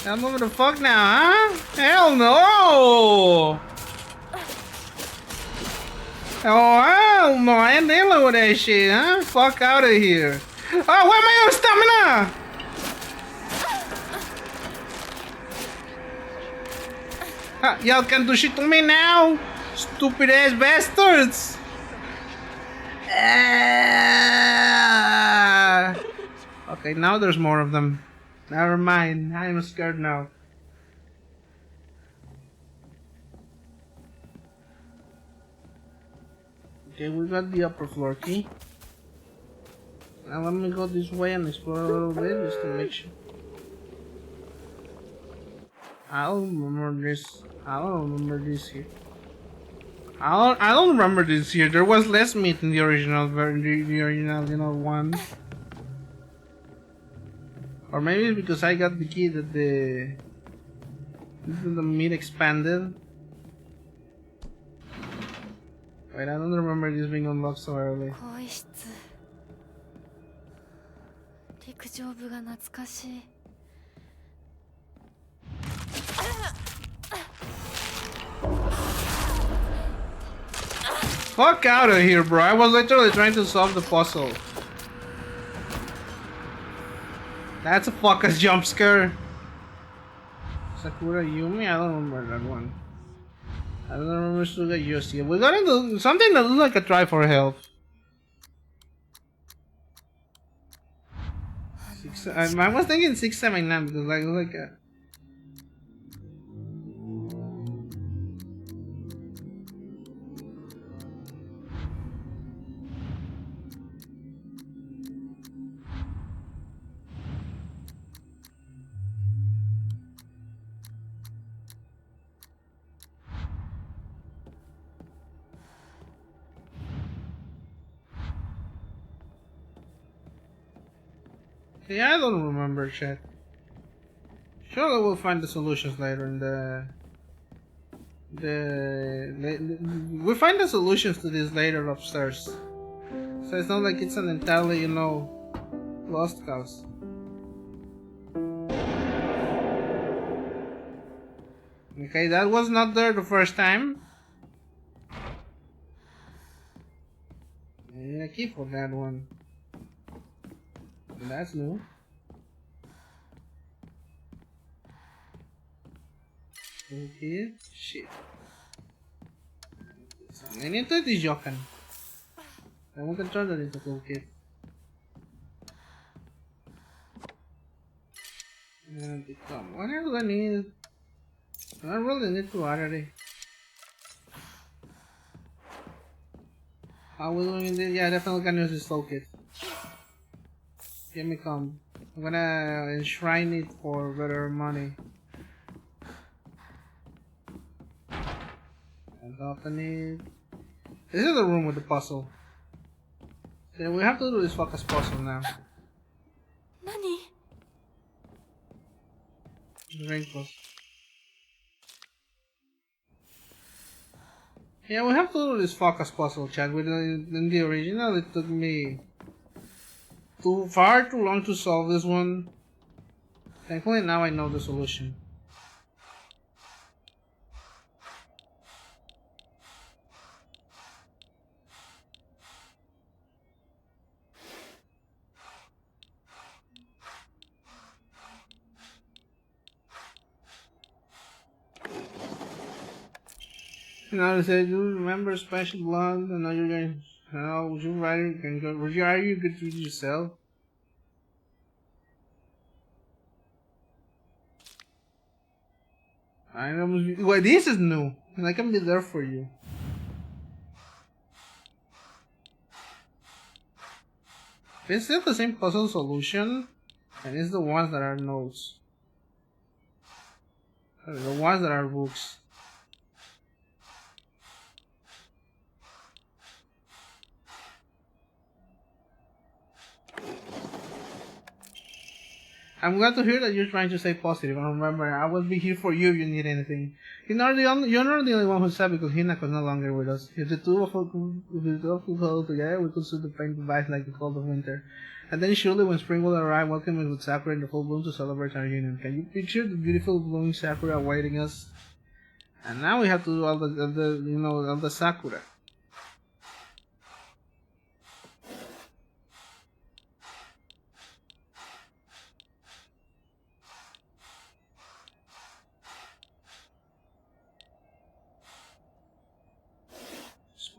I'm moving the fuck now, huh? Hell no! Oh, Hell no, I ain't dealing with that shit, huh? Fuck out of here. Oh, where my own stamina? Y'all can do shit to me now, stupid ass bastards. Okay, now there's more of them. Never mind, I'm scared now. Okay, we got the upper floor key. Now let me go this way and explore a little bit just to make sure. I don't remember this. I don't remember this here. I don't remember this here. There was less meat in the original, the original, you know, one. Or maybe it's because I got the key that the meat expanded. Wait, I don't remember this being unlocked so early. 更衣室陸上部が懐かしい Fuck out of here, bro. I was literally trying to solve the puzzle. That's a fucking jump scare. Sakura Yumi? I don't remember that one. I don't remember Suga Yoshi. We got into something that looks like a try for help. I was thinking 679 because like a... Yeah, I don't remember shit. Surely we'll find the solutions later in we'll find the solutions to this later upstairs. So it's not like it's an entirely, you know, lost cause. Okay, that was not there the first time. Yeah, keep for that one. That's new. Okay, shit. I need to do Jokan. I want to turn that into toolkit. And become. What else do I need? I really need to already. How we doing this? Yeah, definitely can use this toolkit. Give me come. I'm gonna enshrine it for better money. And open it. This is the room with the puzzle. Yeah, we have to do this fucking puzzle now. 何 Wrinkles. Yeah, we have to do this focus puzzle, chat. In the original, it took me too long to solve this one. Thankfully, now I know the solution. You know, they say, do you remember Special Blood? I know you're going. Would you rather can go? Would you argue good to yourself? I know. Well, this is new, and I can be there for you. It's still the same puzzle solution, and it's the ones that are notes. The ones that are books. I'm glad to hear that you're trying to stay positive. And remember, I will be here for you if you need anything. You're not the only one who's sad because Hinako's no longer with us. If the two of us could hold together, we could soothe the pain goodbyes like the cold of winter. And then surely when spring will arrive, welcome us with Sakura in the full bloom to celebrate our union. Can you picture the beautiful blooming Sakura awaiting us? And now we have to do all the Sakura.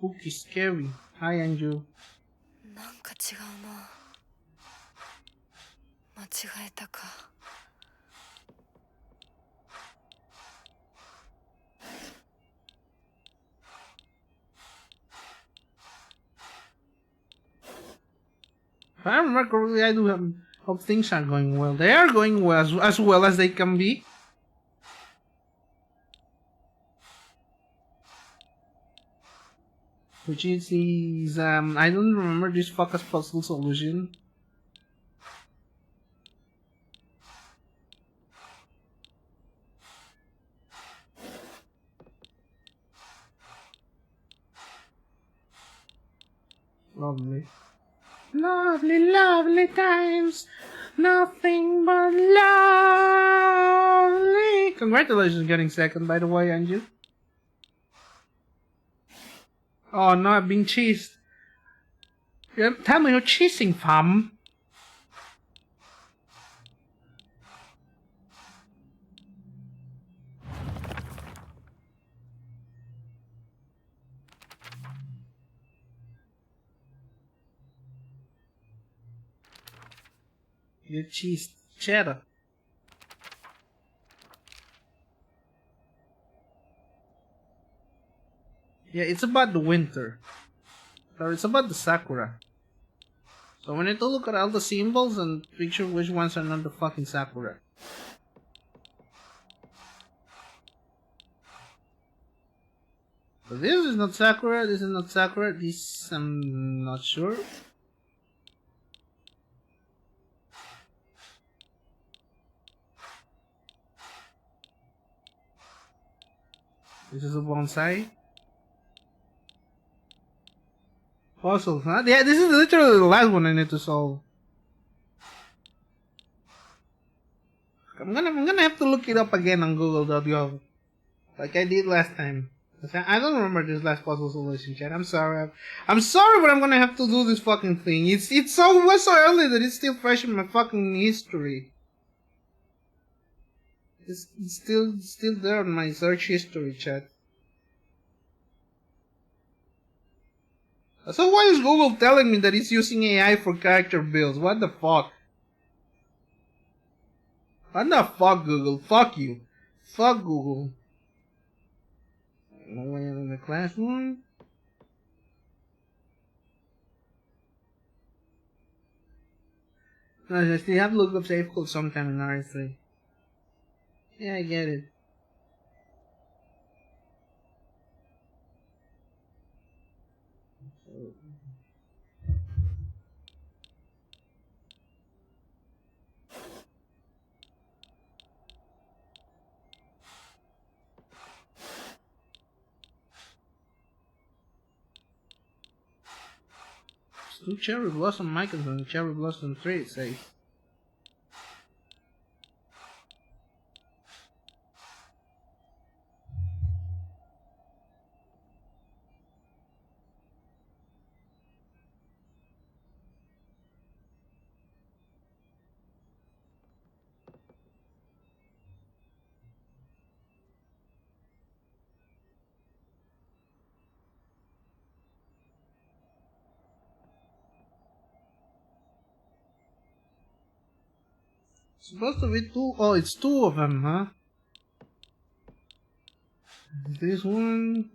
spooky, scary. Hi, Anju. なんか違うな。間違えたか。If I remember correctly, I do hope things are going well. They are going well as well as they can be. Which is I don't remember this focus puzzle solution. Lovely. Lovely, lovely times. Nothing but lovely. Congratulations on getting second, by the way, Anju. Oh no, I'm being cheesed. Tell me you're cheesing, fam. You cheesed. Cheddar. Yeah, it's about the winter. Or it's about the sakura. So we need to look at all the symbols and picture which ones are not the fucking sakura. So this is not sakura, this is not sakura, this I'm not sure. This is a bonsai. Puzzles, huh? Yeah, this is literally the last one I need to solve. I'm gonna have to look it up again on Google.gov, like I did last time. I don't remember this last puzzle solution, chat. I'm sorry. I'm sorry, but I'm gonna have to do this fucking thing. It's so early that it's still fresh in my fucking history. It's still there on my search history, chat. So why is Google telling me that it's using AI for character builds? What the fuck? What the fuck, Google? Fuck you. Fuck Google. No way in the classroom. No, they have to look up safe code sometime in RS3. Yeah, I get it. Two cherry blossom icons on cherry blossom 3, it says. Supposed to be two. Oh, it's two of them, huh? This one.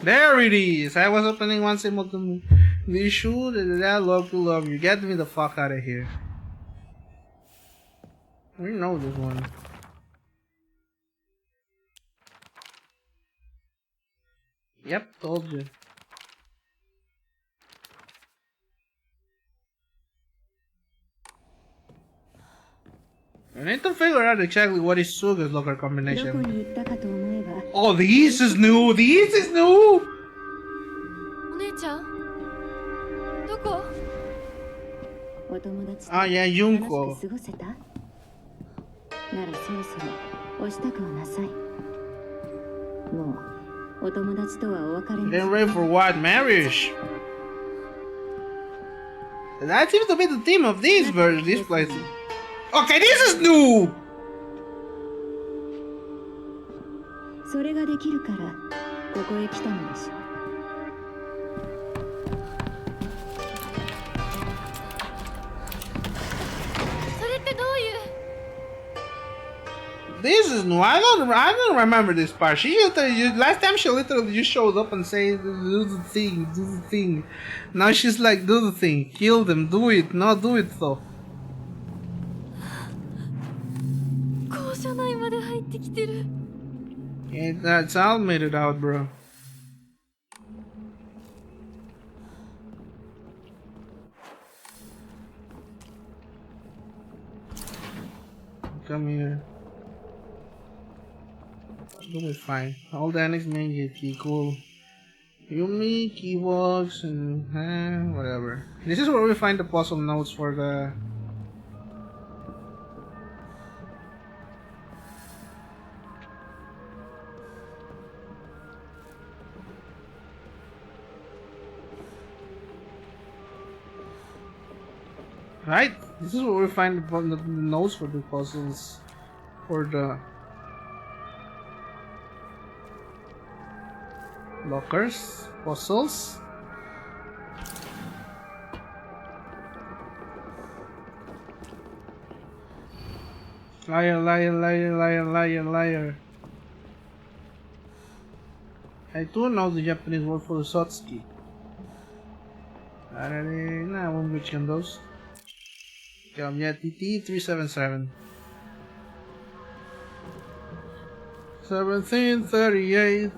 There it is! I was opening one symbol to be sure that I love to love you. Get me the fuck out of here. We know this one. Yep, told you. I need to figure out exactly what is Suga's locker combination. Oh, this is new. This is new. お姉ちゃんどこ？お友達と Ah, yeah, 楽し Junko. く過ごせた？ならそろそろお支度をなさい。もうお友達とはお別れに Getting ready for what? Marriage. That seems to be the theme of this version, this place. Okay, this is new. それができるからここへ来たのでしょ。それってどういう？ This is new. I don't remember this part. She last time she literally just shows up and says, "Do the thing, do the thing." Now she's like, "Do the thing, kill them, do it, not do it though." 校舎内まで入ってきてる。 It's all made it out, bro. Come here. You'll be fine. All the annex may get key, cool. Yumi, key box, and whatever. This is where we find the puzzle notes for the. Right? This is where we find the notes for the puzzles. For the lockers, puzzles. Liar, liar, liar, liar, liar, liar. I do know the Japanese word for Sotsuki. Nah, I won't reach on those. Yeah, TT 377. 1738.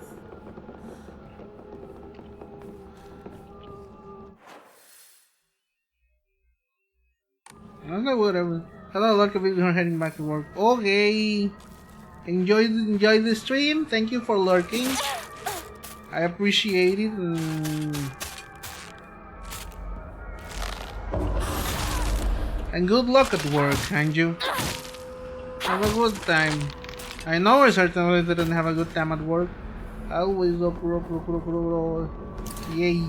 Okay, whatever. Hello, look at people heading back to work. Okay. Enjoy the stream. Thank you for lurking. I appreciate it. And good luck at work, Hanju. Have a good time. I know I certainly didn't have a good time at work. Always up. Yay.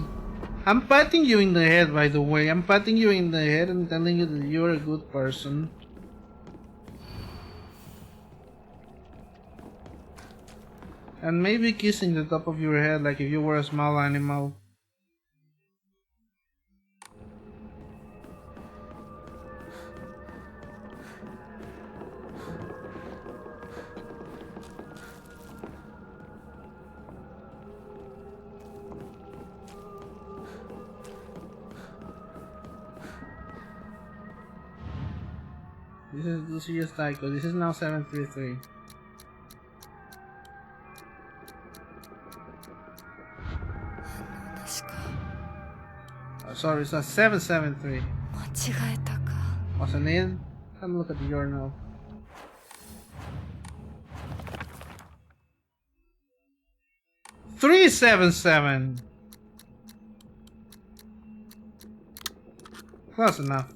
I'm patting you in the head, by the way. I'm patting you in the head and telling you that you're a good person. And maybe kissing the top of your head like if you were a small animal. This is Lucius Taiko. This is now 733. Oh, sorry, it's a 773. 間違えたか。 Wasn't it? Come look at the journal. $377. Close enough.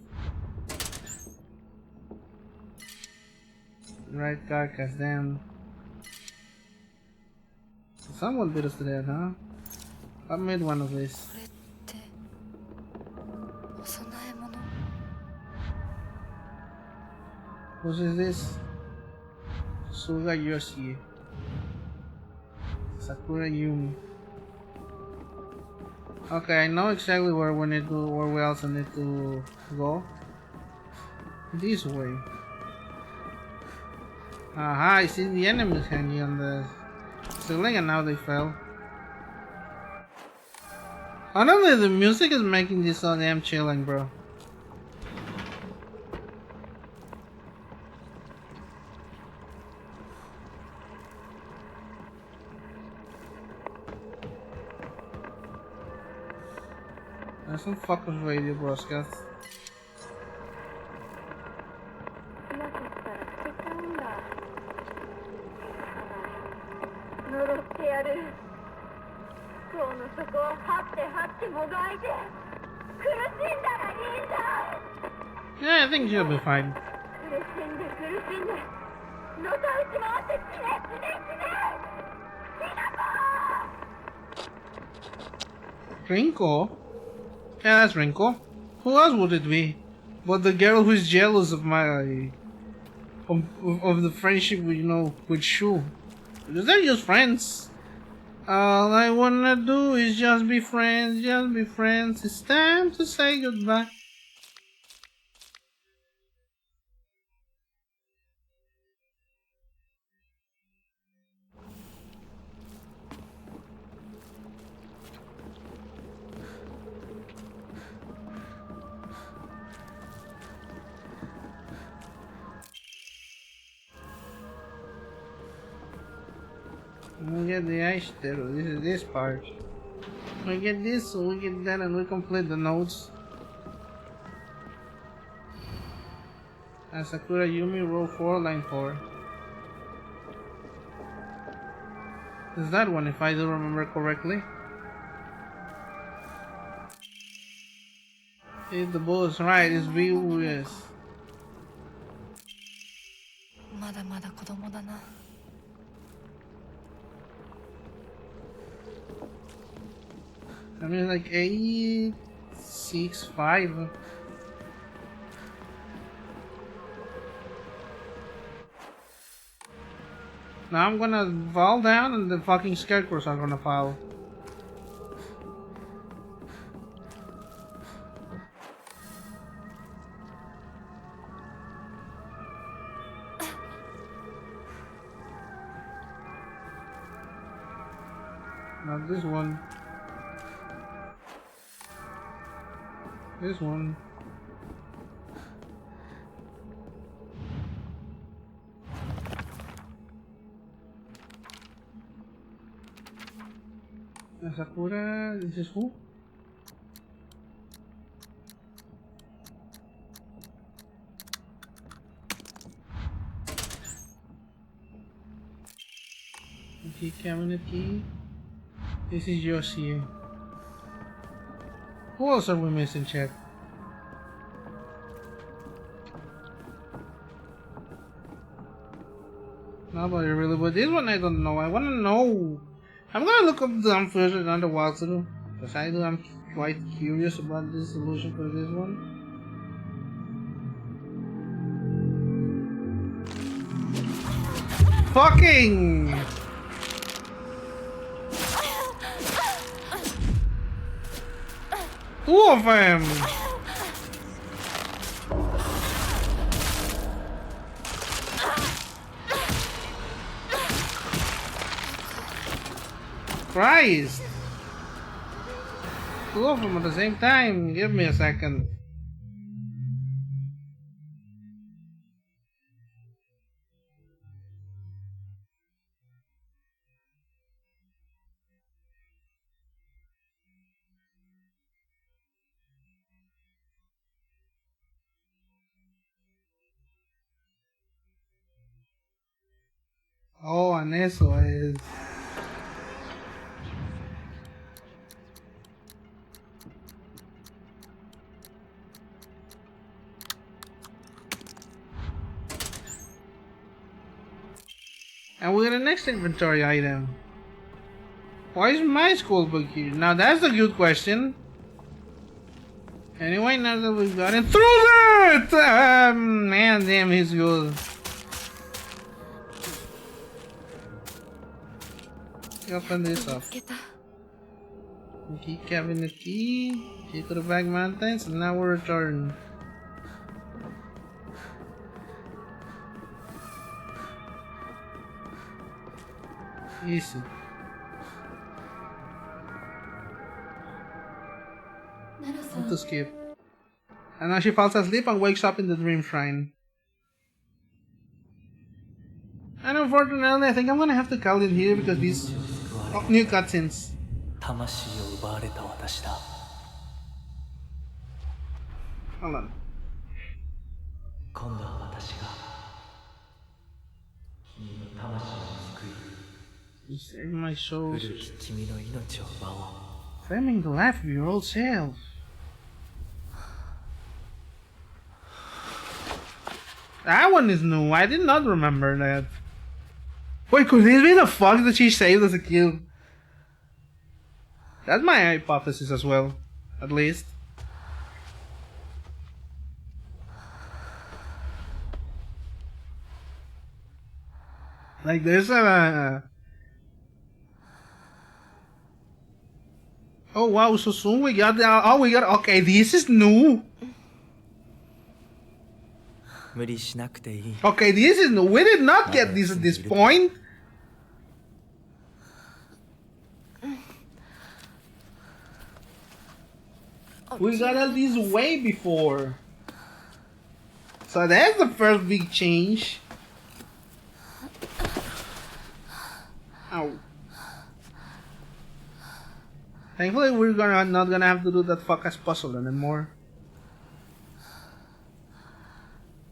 Right carcass, damn. Someone beat us to death, huh? I made one of these. これってお供え物？ What is this? Suga Yoshi. Sakura Yumi. Okay, I know exactly where we also need to go. This way. Aha, I see the enemies hanging on the ceiling and now they fell. Honestly, the music is making this so damn chilling, bro. There's some fucking radio broadcast. なかったら捨てちゃうんだ。ただ呪もがいて苦しんだらいいんだ。 Yeah, I think she'll be fine. 苦しんで苦しんでのたうち回って死ね死ね死ね。Rinko? Yeah, that's Rinko. Who else would it be? But the girl who's jealous of my of the friendship with, you know, with Shu. Because they're just friends. All I wanna do is just be friends, just be friends. It's time to say goodbye. We get the ice there. This is this part. We get this, so we get that, and we complete the notes. Asakura Yumi, row 4, line 4. Is that one, if I do remember correctly? It's the boss, right? It's VUS. まだまだ子供だな。 I mean, like 8, 6, 5. Now I'm gonna fall down and the fucking scarecrows are gonna fall. Not this one. This one. Sakura, this is who? Key cabinet key. This is Yoshi. Who else are we missing, chat? Nobody really, but this one I don't know. I wanna know. I'm gonna look up the first on the walkthrough, because I'm quite curious about the solution for this one. Fucking! Two of them! Christ! Two of them at the same time. Give me a second. Oh, and eso es. And we got the next inventory item. Why is my school book here? Now that's a good question. Anyway, now that we've got it through that! Man, damn, he's good. Open this up. Key cabinet key. Key to the back mountains, and now we're returned. Easy. Need to skip. And now she falls asleep and wakes up in the dream shrine. And unfortunately, I think I'm gonna have to call it here because these new cutscenes. 魂を奪われた私だ。 Hold on. 今度は私が君の魂を救い、 You save my soul. 古き君の命を奪おう。Framing the life of your old self. That one is new. I did not remember that. Wait, could this be the fox that she saved as a kid? That's my hypothesis as well, at least. Like there's a... Oh wow, so soon we got the... Oh, we got... Okay, this is new. 無理しなくていい。 Okay, this is new. We did not get this at this point. We got all this way before. So that's the first big change. Ow. Thankfully we're not gonna have to do that fuck-ass puzzle anymore.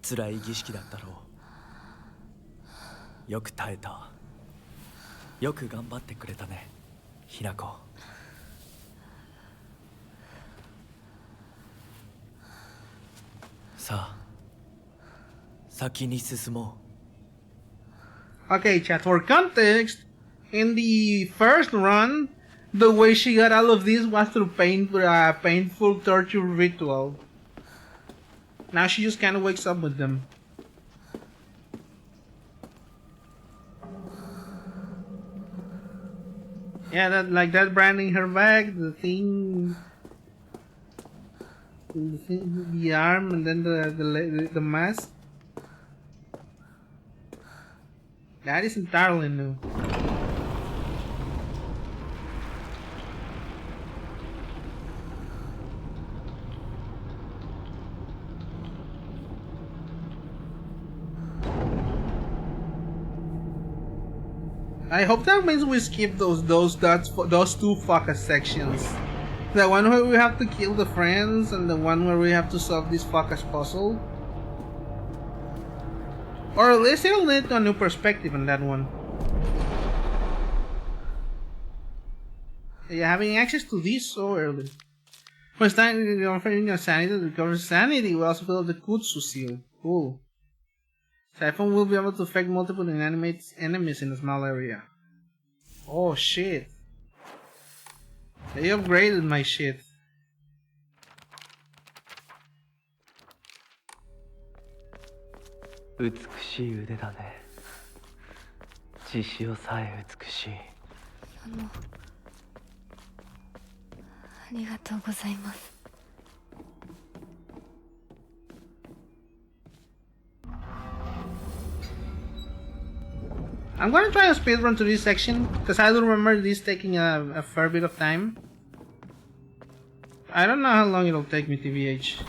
辛い儀式だったろう。よく耐えた。よく頑張ってくれたね、ひなこ。さあ、先に進もう。 Okay, chat, for context, in the first run, the way she got all of this was through painful torture ritual. Now she just kind of wakes up with them. Yeah, that branding her back, the thing, the arm, and then the mask. That is entirely new. I hope that means we skip those two fucker sections. The one where we have to kill the friends and the one where we have to solve this fucker's puzzle. Or at least it'll lead to a new perspective on that one. Yeah, having access to this so early. First time offering your sanity to recover sanity, we also fill up the Kutsu seal. Cool. Typhoon will be able to affect multiple inanimate enemies in a small area. Oh shit. They upgraded my shit.美しい腕だね。血潮さえ美しい。ありがとうございます。 I'm gonna try a speedrun to this section, because I don't remember this taking a fair bit of time. I don't know how long it'll take me, TBH.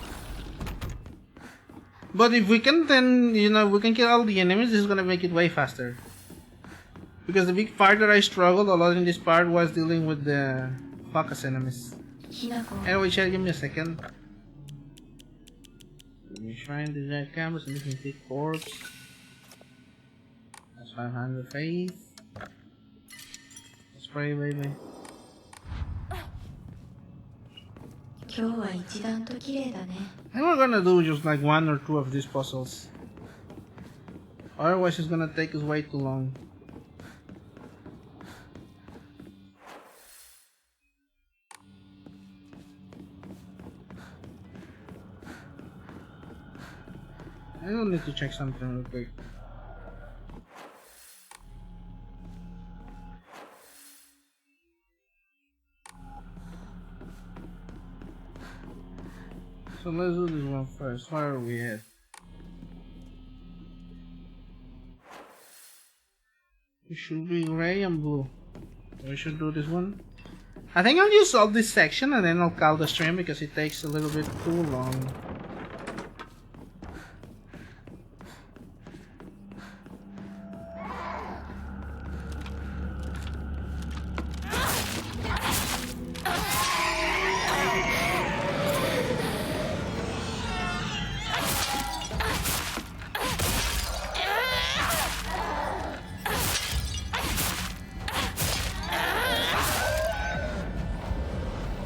But if we can then, you know, we can kill all the enemies, this is gonna make it way faster. Because the big part that I struggled a lot in this part was dealing with the focus enemies. Anyway, chat, give me a second. Let me shrine the giant cameras and this big corpse. That's 500 faith. Let's pray, baby. I think we're gonna do just like one or two of these puzzles. Otherwise it's gonna take us way too long. I don't need to check something real quick. So let's do this one first. Where are we at? It should be gray and blue. We should do this one. I think I'll just solve this section and then I'll call the stream because it takes a little bit too long.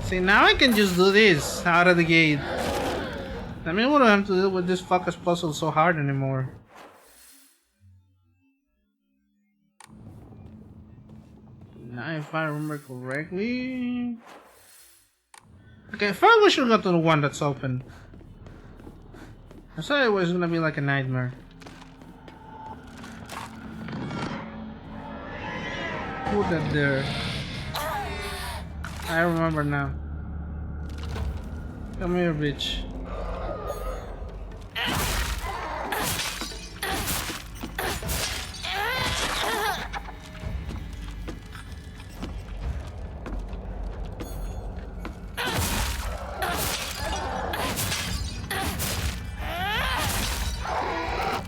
See, now I can just do this out of the gate. I mean, we don't have to deal with this fucker's puzzle so hard anymore. Now, if I remember correctly... Okay, I thought we should go to the one that's open. I thought it was gonna be like a nightmare. Who that there? I remember now. Come here, bitch.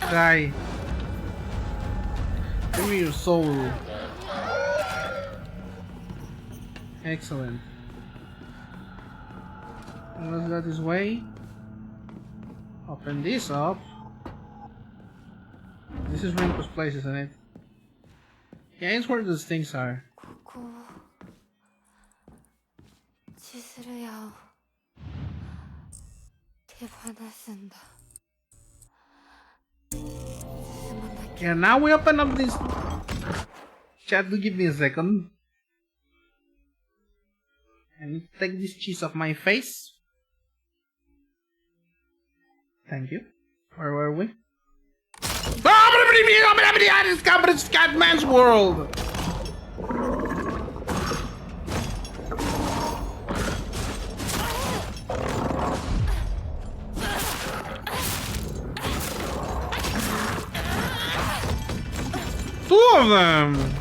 Die. Give me your soul. Excellent. Let's go this way. Open this up. This is Rinko's place, isn't it? Yeah, it's where those things are. ここ千鶴屋を手放すんだ。進まなきゃ。 Yeah, now we open up this. Chat, do give me a second. I need to take this cheese off my face. Thank you. Where were we? It's Catman's world! Two of them!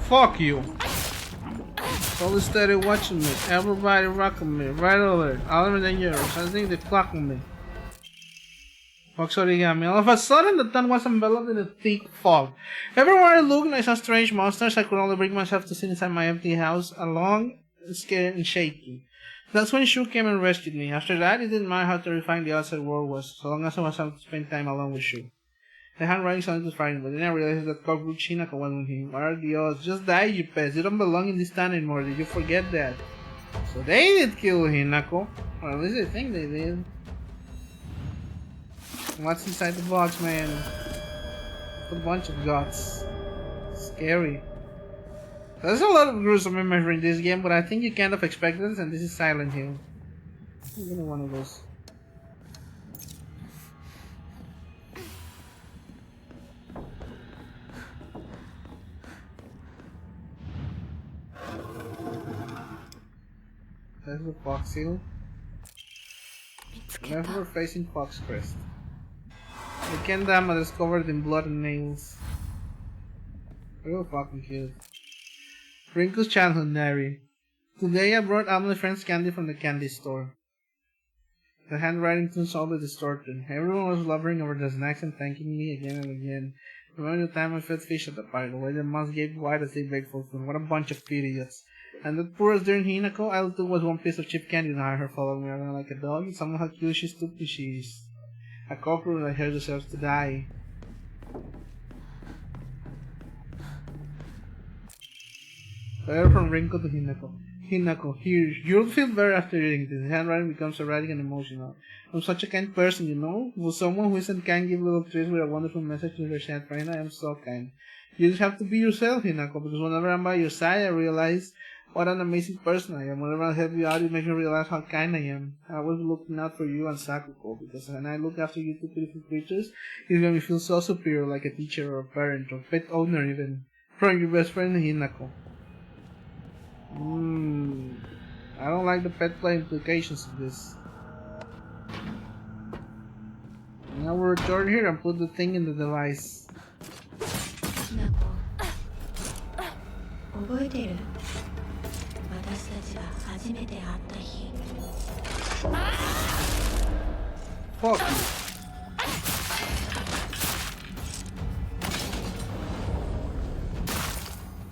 Fuck you. All steady watching me. Everybody rocking me. Right alert. All of the years. I think they're clocking me. Fox origami. All of a sudden, the town was enveloped in a thick fog. Everywhere I looked, I saw strange monsters. I could only bring myself to sit inside my empty house, alone, scared and shaky. That's when Shu came and rescued me. After that, it didn't matter how terrifying the outside world was, so long as I was able to spend time alone with Shu. The handwriting sounded frightening, but then I realized that cockroach Hinako was with him. What are the odds? Just die, you pest. You don't belong in this town anymore. Did you forget that? So they did kill Hinako. Or at least I think they did. What's inside the box, man? A bunch of guts. Scary. There's a lot of gruesome imagery in this game, but I think you kind of expect this, and this is Silent Hill. I'm gonna one of those. That's the Fox Hill. Never we're facing Fox Crest. The kendama is covered in blood and nails. Real fucking cute. Rinko's childhood diary. Today I brought all my friends candy from the candy store. The handwriting turns all distorted. Everyone was blubbering over the snacks and thanking me again and again. Remember the time I fed fish at the park, the way the mouse gave wide as they begged for food. What a bunch of idiots. And that poor as during Hinako, all it took was one piece of cheap candy and I heard her follow me around like a dog. And somehow how cute she stupid she is. A cockroach that her deserves to die. Letter from Rinko to Hinako. Hinako, here, you'll feel better after reading this. The handwriting becomes erratic and emotional. I'm such a kind person, you know? Will someone who isn't kind give little treats with a wonderful message to their sad friend? I am so kind. You just have to be yourself, Hinako, because whenever I'm by your side, I realize what an amazing person I am. Whenever I help you out, it makes me realize how kind I am. I was looking out for you and Sakuko, because when I look after you two beautiful creatures, it makes me feel so superior, like a teacher or a parent or pet owner even. From your best friend, Hinako. I don't like the pet play implications of this. Now we'll return here and put the thing in the device. 覚えている？私たちが初めて会った日。 Fuck.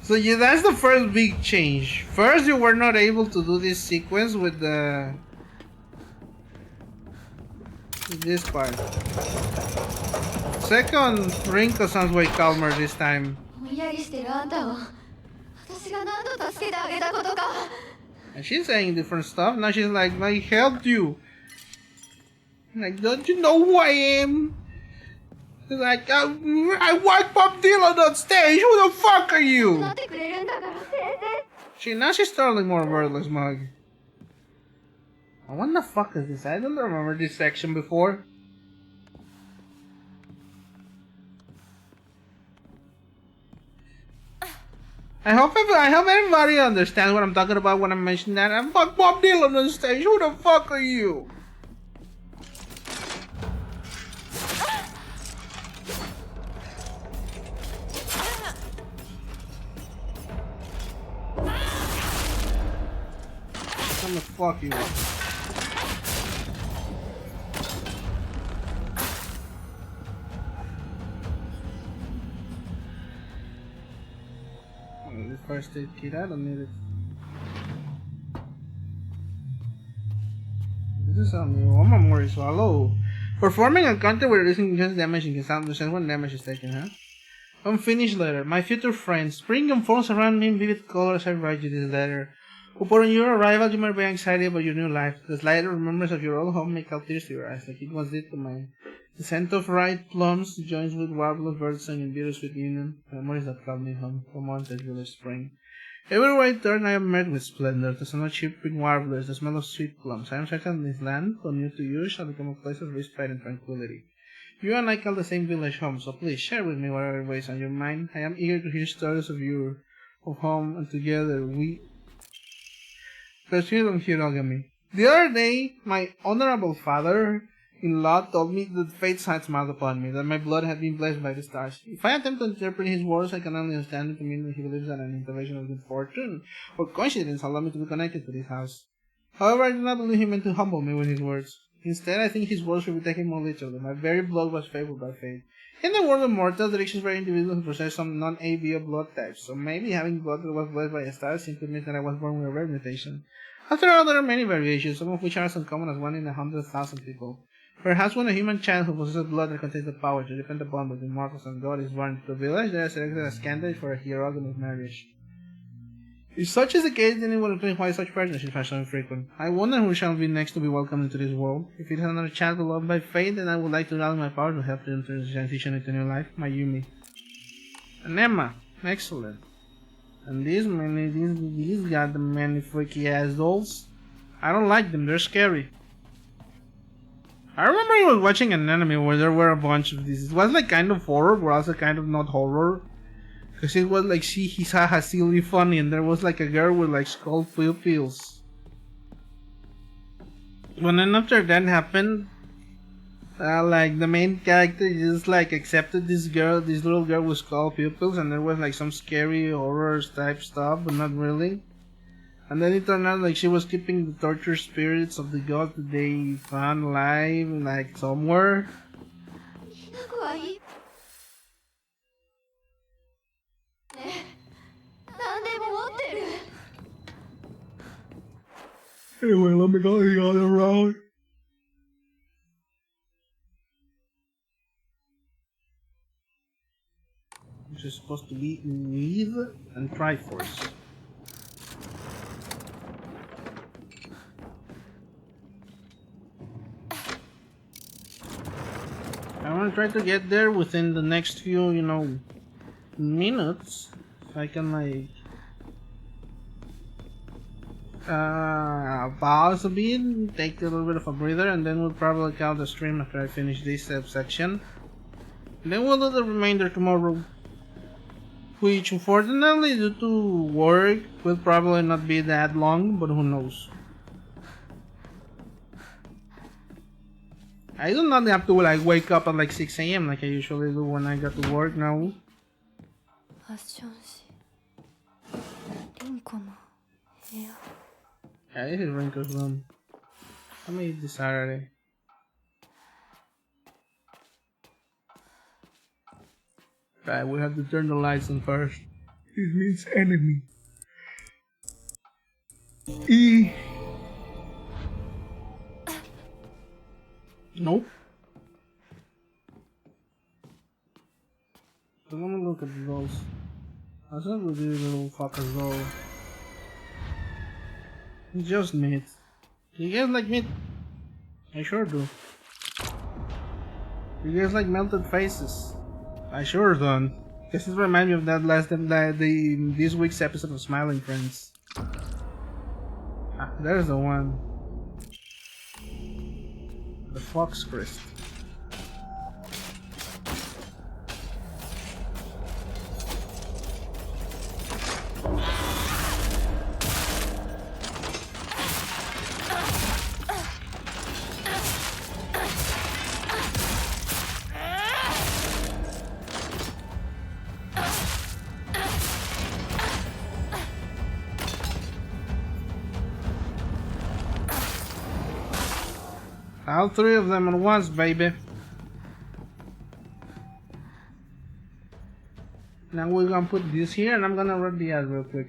So yeah, that's the first big change. First, you were not able to do this sequence with this part. Second, Rinko sounds way calmer this time. ぼんやりしてるあんたを私が何度助けてあげたことか。 And she's saying different stuff. Now she's like, I helped you. Like, don't you know who I am? She's like, I watched Bob Dylan on stage. Who the fuck are you? 待ってくれるんだから先生。 Now she's totally more wordless, mug. What the fuck is this? I don't remember this section before. I hope everybody understands what I'm talking about when I mention that. I'm fuck Bob Dylan on stage. Who the fuck are you? I'm gonna fuck you up. The first aid kit, I don't need it. This is on the memory swallow. Performing a counter with reducing just damage and can sound understand when damage is taken, huh? Unfinished letter. My future friends, spring unfolds around me in vivid colors. I write you this letter. Upon your arrival, you might be excited about your new life. The slight remembrance of your old home may call tears to your eyes, like it once did to mine. The scent of ripe plums joins with warbled birds singing in bittersweet union. Memories that call me home from haunted village spring. Everywhere I turn, I am met with splendor. The sound of chirping warblers, the smell of sweet plums. I am certain this land, though new to you, shall become a place of respite and tranquility. You and I call the same village home, so please share with me whatever weighs on your mind. I am eager to hear stories of home, and together we pursue Hirogami. The other day, my honorable father-in-law told me that fate had smiled upon me, that my blood had been blessed by the stars. If I attempt to interpret his words, I can only understand it to mean that he believes that an intervention of good fortune or coincidence allowed me to be connected to this house. However, I do not believe he meant to humble me with his words. Instead, I think his words should be taken more literally. My very blood was favored by fate. In the world of mortals, there exists very individuals who possess some non-ABO blood types, so maybe having blood that was blessed by a star simply means that I was born with a rare mutation. After all, there are many variations, some of which are as uncommon as 1 in 100,000 people. Perhaps when a human child who possesses blood that contains the power to defend the bond between mortals and God is born into the village, they are selected as candidates for a hieroglyph marriage. If such is the case, then it would explain why such partnerships are so infrequent. I wonder who shall be next to be welcomed into this world. If it is another child beloved by fate, then I would like to rally my power to help them transition into new life. Mayumi. And Emma. Excellent. And these got the many freaky ass dolls. I don't like them, they're scary. I remember I was watching an anime where there were a bunch of these. It was like kind of horror, but also kind of not horror. Because it was like Hisaha silly funny, and there was like a girl with like skull pupils. But then after that happened, like the main character just like accepted this little girl with skull pupils, and there was like some scary horror type stuff, but not really. And then it turned out like she was keeping the tortured spirits of the gods that they found alive, like somewhere. Anyway, let me go the other road. Which is supposed to be Leave and Triforce. I want to try to get there within the next few, minutes. If I can, like, pause a bit, take a little bit of a breather, and then we'll probably count the stream after I finish this section. And then we'll do the remainder tomorrow. Which, unfortunately, due to work, will probably not be that long, but who knows. I do not have to like wake up at like 6 AM like I usually do when I go to work now. ファッション誌凛子の部屋。 Yeah, this is Rinko's room. Let me eat this Saturday. Right, we have to turn the lights on first. This means enemy. E. Nope. So let me look at those. I said with these little fuckers though. Just meat. Do you guys like meat? I sure do. You guys like melted faces? I sure don't. This is remind me of that this week's episode of Smiling Friends. Ah, there's the one. The Fox Crest. All three of them at once, baby. Now we're gonna put this here and I'm gonna read the ad real quick.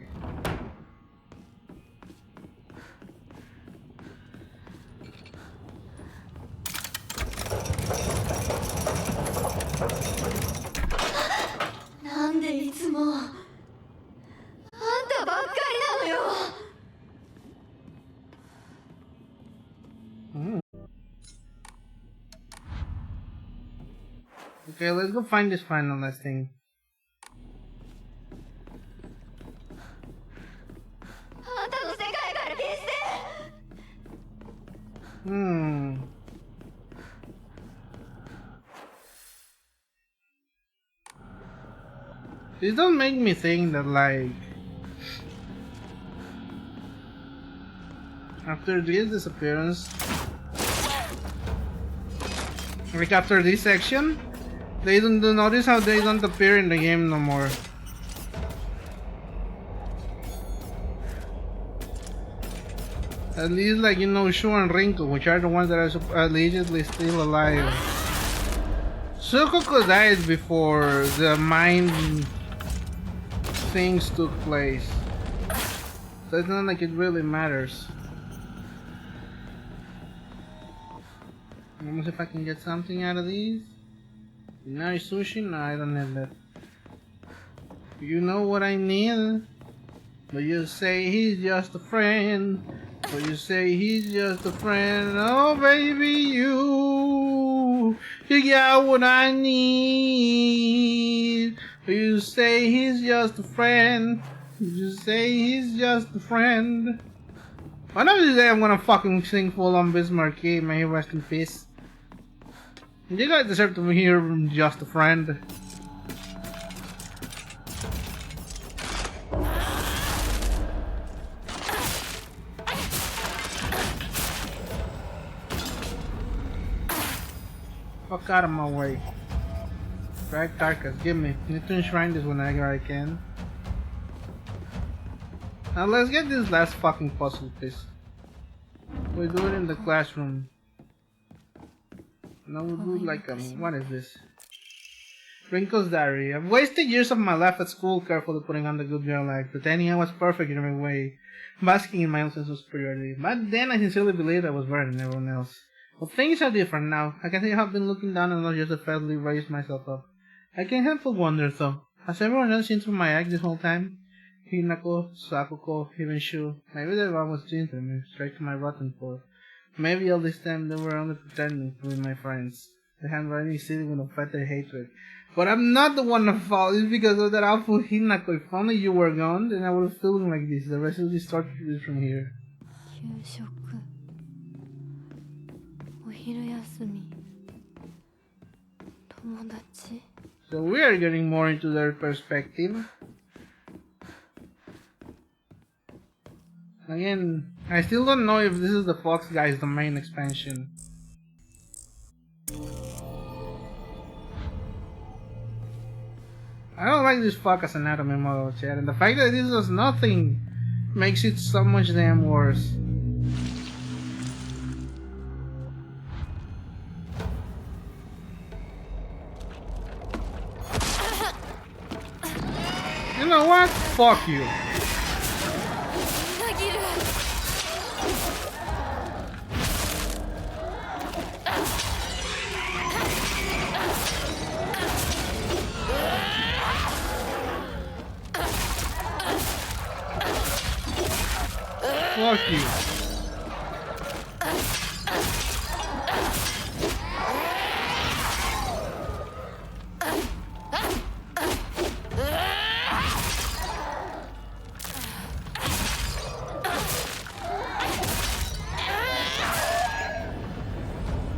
Okay, let's go find this final last thing. This don't make me think that like after this disappearance, like after this section, they don't notice how they don't appear in the game no more. At least like you know Shu and Rinko, which are the ones that are allegedly still alive. Sukoko died before the mind things took place. So it's not like it really matters. Let me see if I can get something out of these. Nice sushi? No, I don't need that. You know what I need? But you say he's just a friend. But you say he's just a friend. Oh baby, you got what I need. But you say he's just a friend. You say he's just a friend. One of these days I'm gonna fucking sing full on Bismarck. May he rest in peace. You guys deserve to hear from Just a Friend. Fuck out of my way. Drag carcass, give me. Need to enshrine this whenever I can. Now let's get this last fucking puzzle, please. We do it in the classroom. Now we'll do like what is this? Rinko's diary. I've wasted years of my life at school carefully putting on the good girl act, pretending I was perfect in every way, basking in my own sense of superiority. But then I sincerely believed I was better than everyone else. But things are different now. I can say I've been looking down and not just fairly raised myself up. I can't help but wonder though, has everyone else seen through my act this whole time? Hinako, Sakuko, even Shu. Maybe they were was into me, straight to my rotten core. Maybe all this time they were only pretending to be my friends. The handwriting is sitting with a fatter hatred. But I'm not the one at fault. It's because of that awful Hinako. If only you were gone, then I would have feeling like this. The rest of this torture is from here. 給食お昼休み友達 So we are getting more into their perspective. Again, I still don't know if this is the Fox guys, the main expansion. I don't like like this fucker's anatomy model, chat, and the fact that this does nothing makes it so much damn worse. You know what? Fuck you. Fuck you.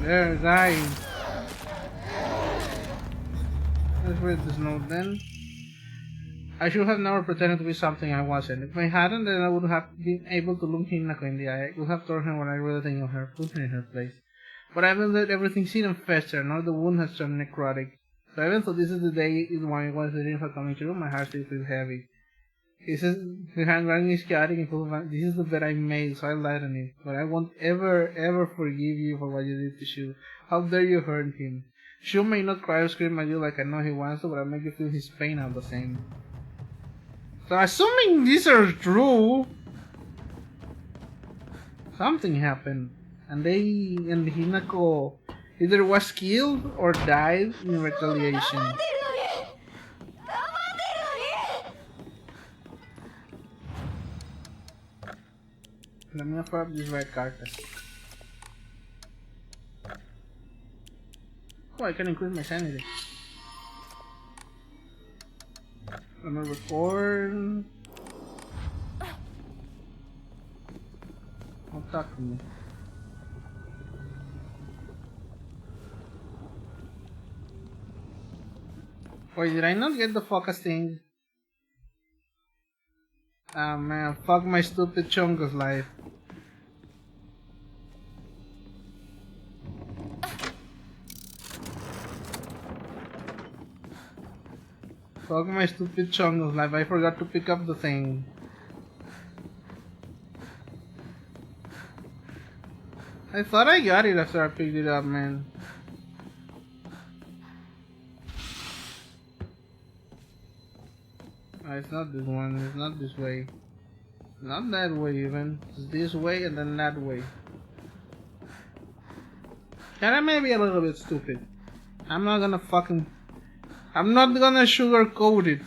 They're dying. Let's read this note then. I should have never pretended to be something I wasn't. If I hadn't, then I would have been able to look Hinako in the eye. I would have told her what I really think of her, put her in her place. But I haven't let everything sit and fester, now the wound has turned necrotic. So even though this is the day when it was the dream for coming true, my heart still feels heavy. He says the handwriting is chaotic and full of this is the bed I made, so I lied on it. But I won't ever forgive you for what you did to Shu. How dare you hurt him? Shu may not cry or scream at you like I know he wants to, but I'll make you feel his pain all the same. So assuming these are true, something happened, and Hinako either was killed or died in retaliation. Let me offer up this red carpet. Oh, I can increase my sanity. Let me record. Don't talk to me. Wait, did I not get the focus thing? Ah man, fuck my stupid Chungus life. Fuck my stupid Chungus life, I forgot to pick up the thing. I thought I got it after I picked it up, man. It's not this one, it's not this way. Not that way even. It's this way and then that way. And I may be a little bit stupid. I'm not gonna sugarcoat it.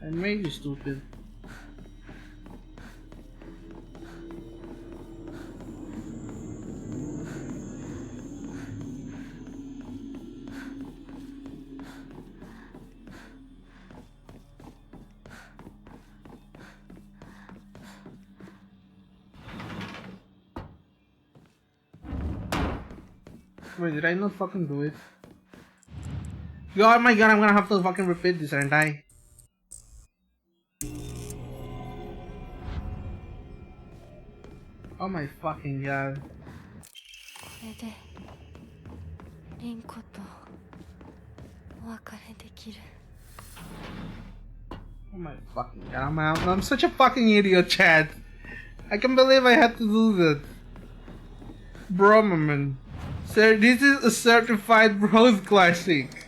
I may be stupid. Wait, did I not fucking do it? Oh my god, I'm gonna have to fucking repeat this, aren't I? Oh my fucking god. Oh my fucking god, I'm such a fucking idiot, Chad. I can't believe I had to do that. Bro, man. Sir, this is a certified bros classic.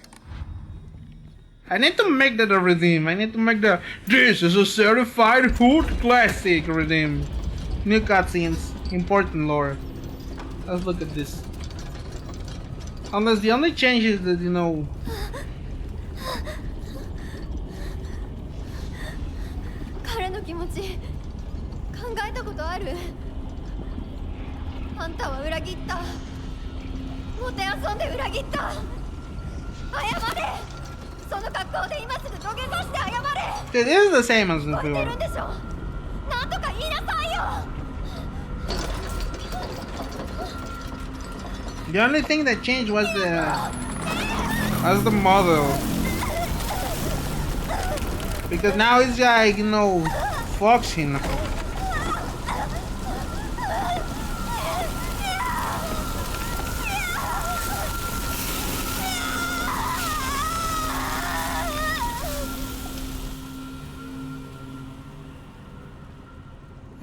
I need to make that a redeem. I need to make this is a certified hood classic redeem. New cutscenes, important lore. Let's look at this. Unless the only change is that, you know, it is the same as before. The only thing that changed was the model. Because now it's like, you know, Foxy now.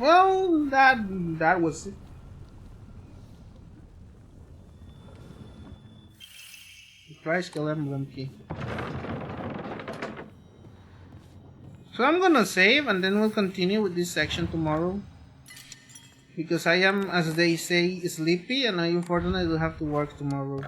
Well, that was it. Tricycle emblem key. So I'm gonna save and then we'll continue with this section tomorrow. Because I am, as they say, sleepy and I unfortunately will have to work tomorrow.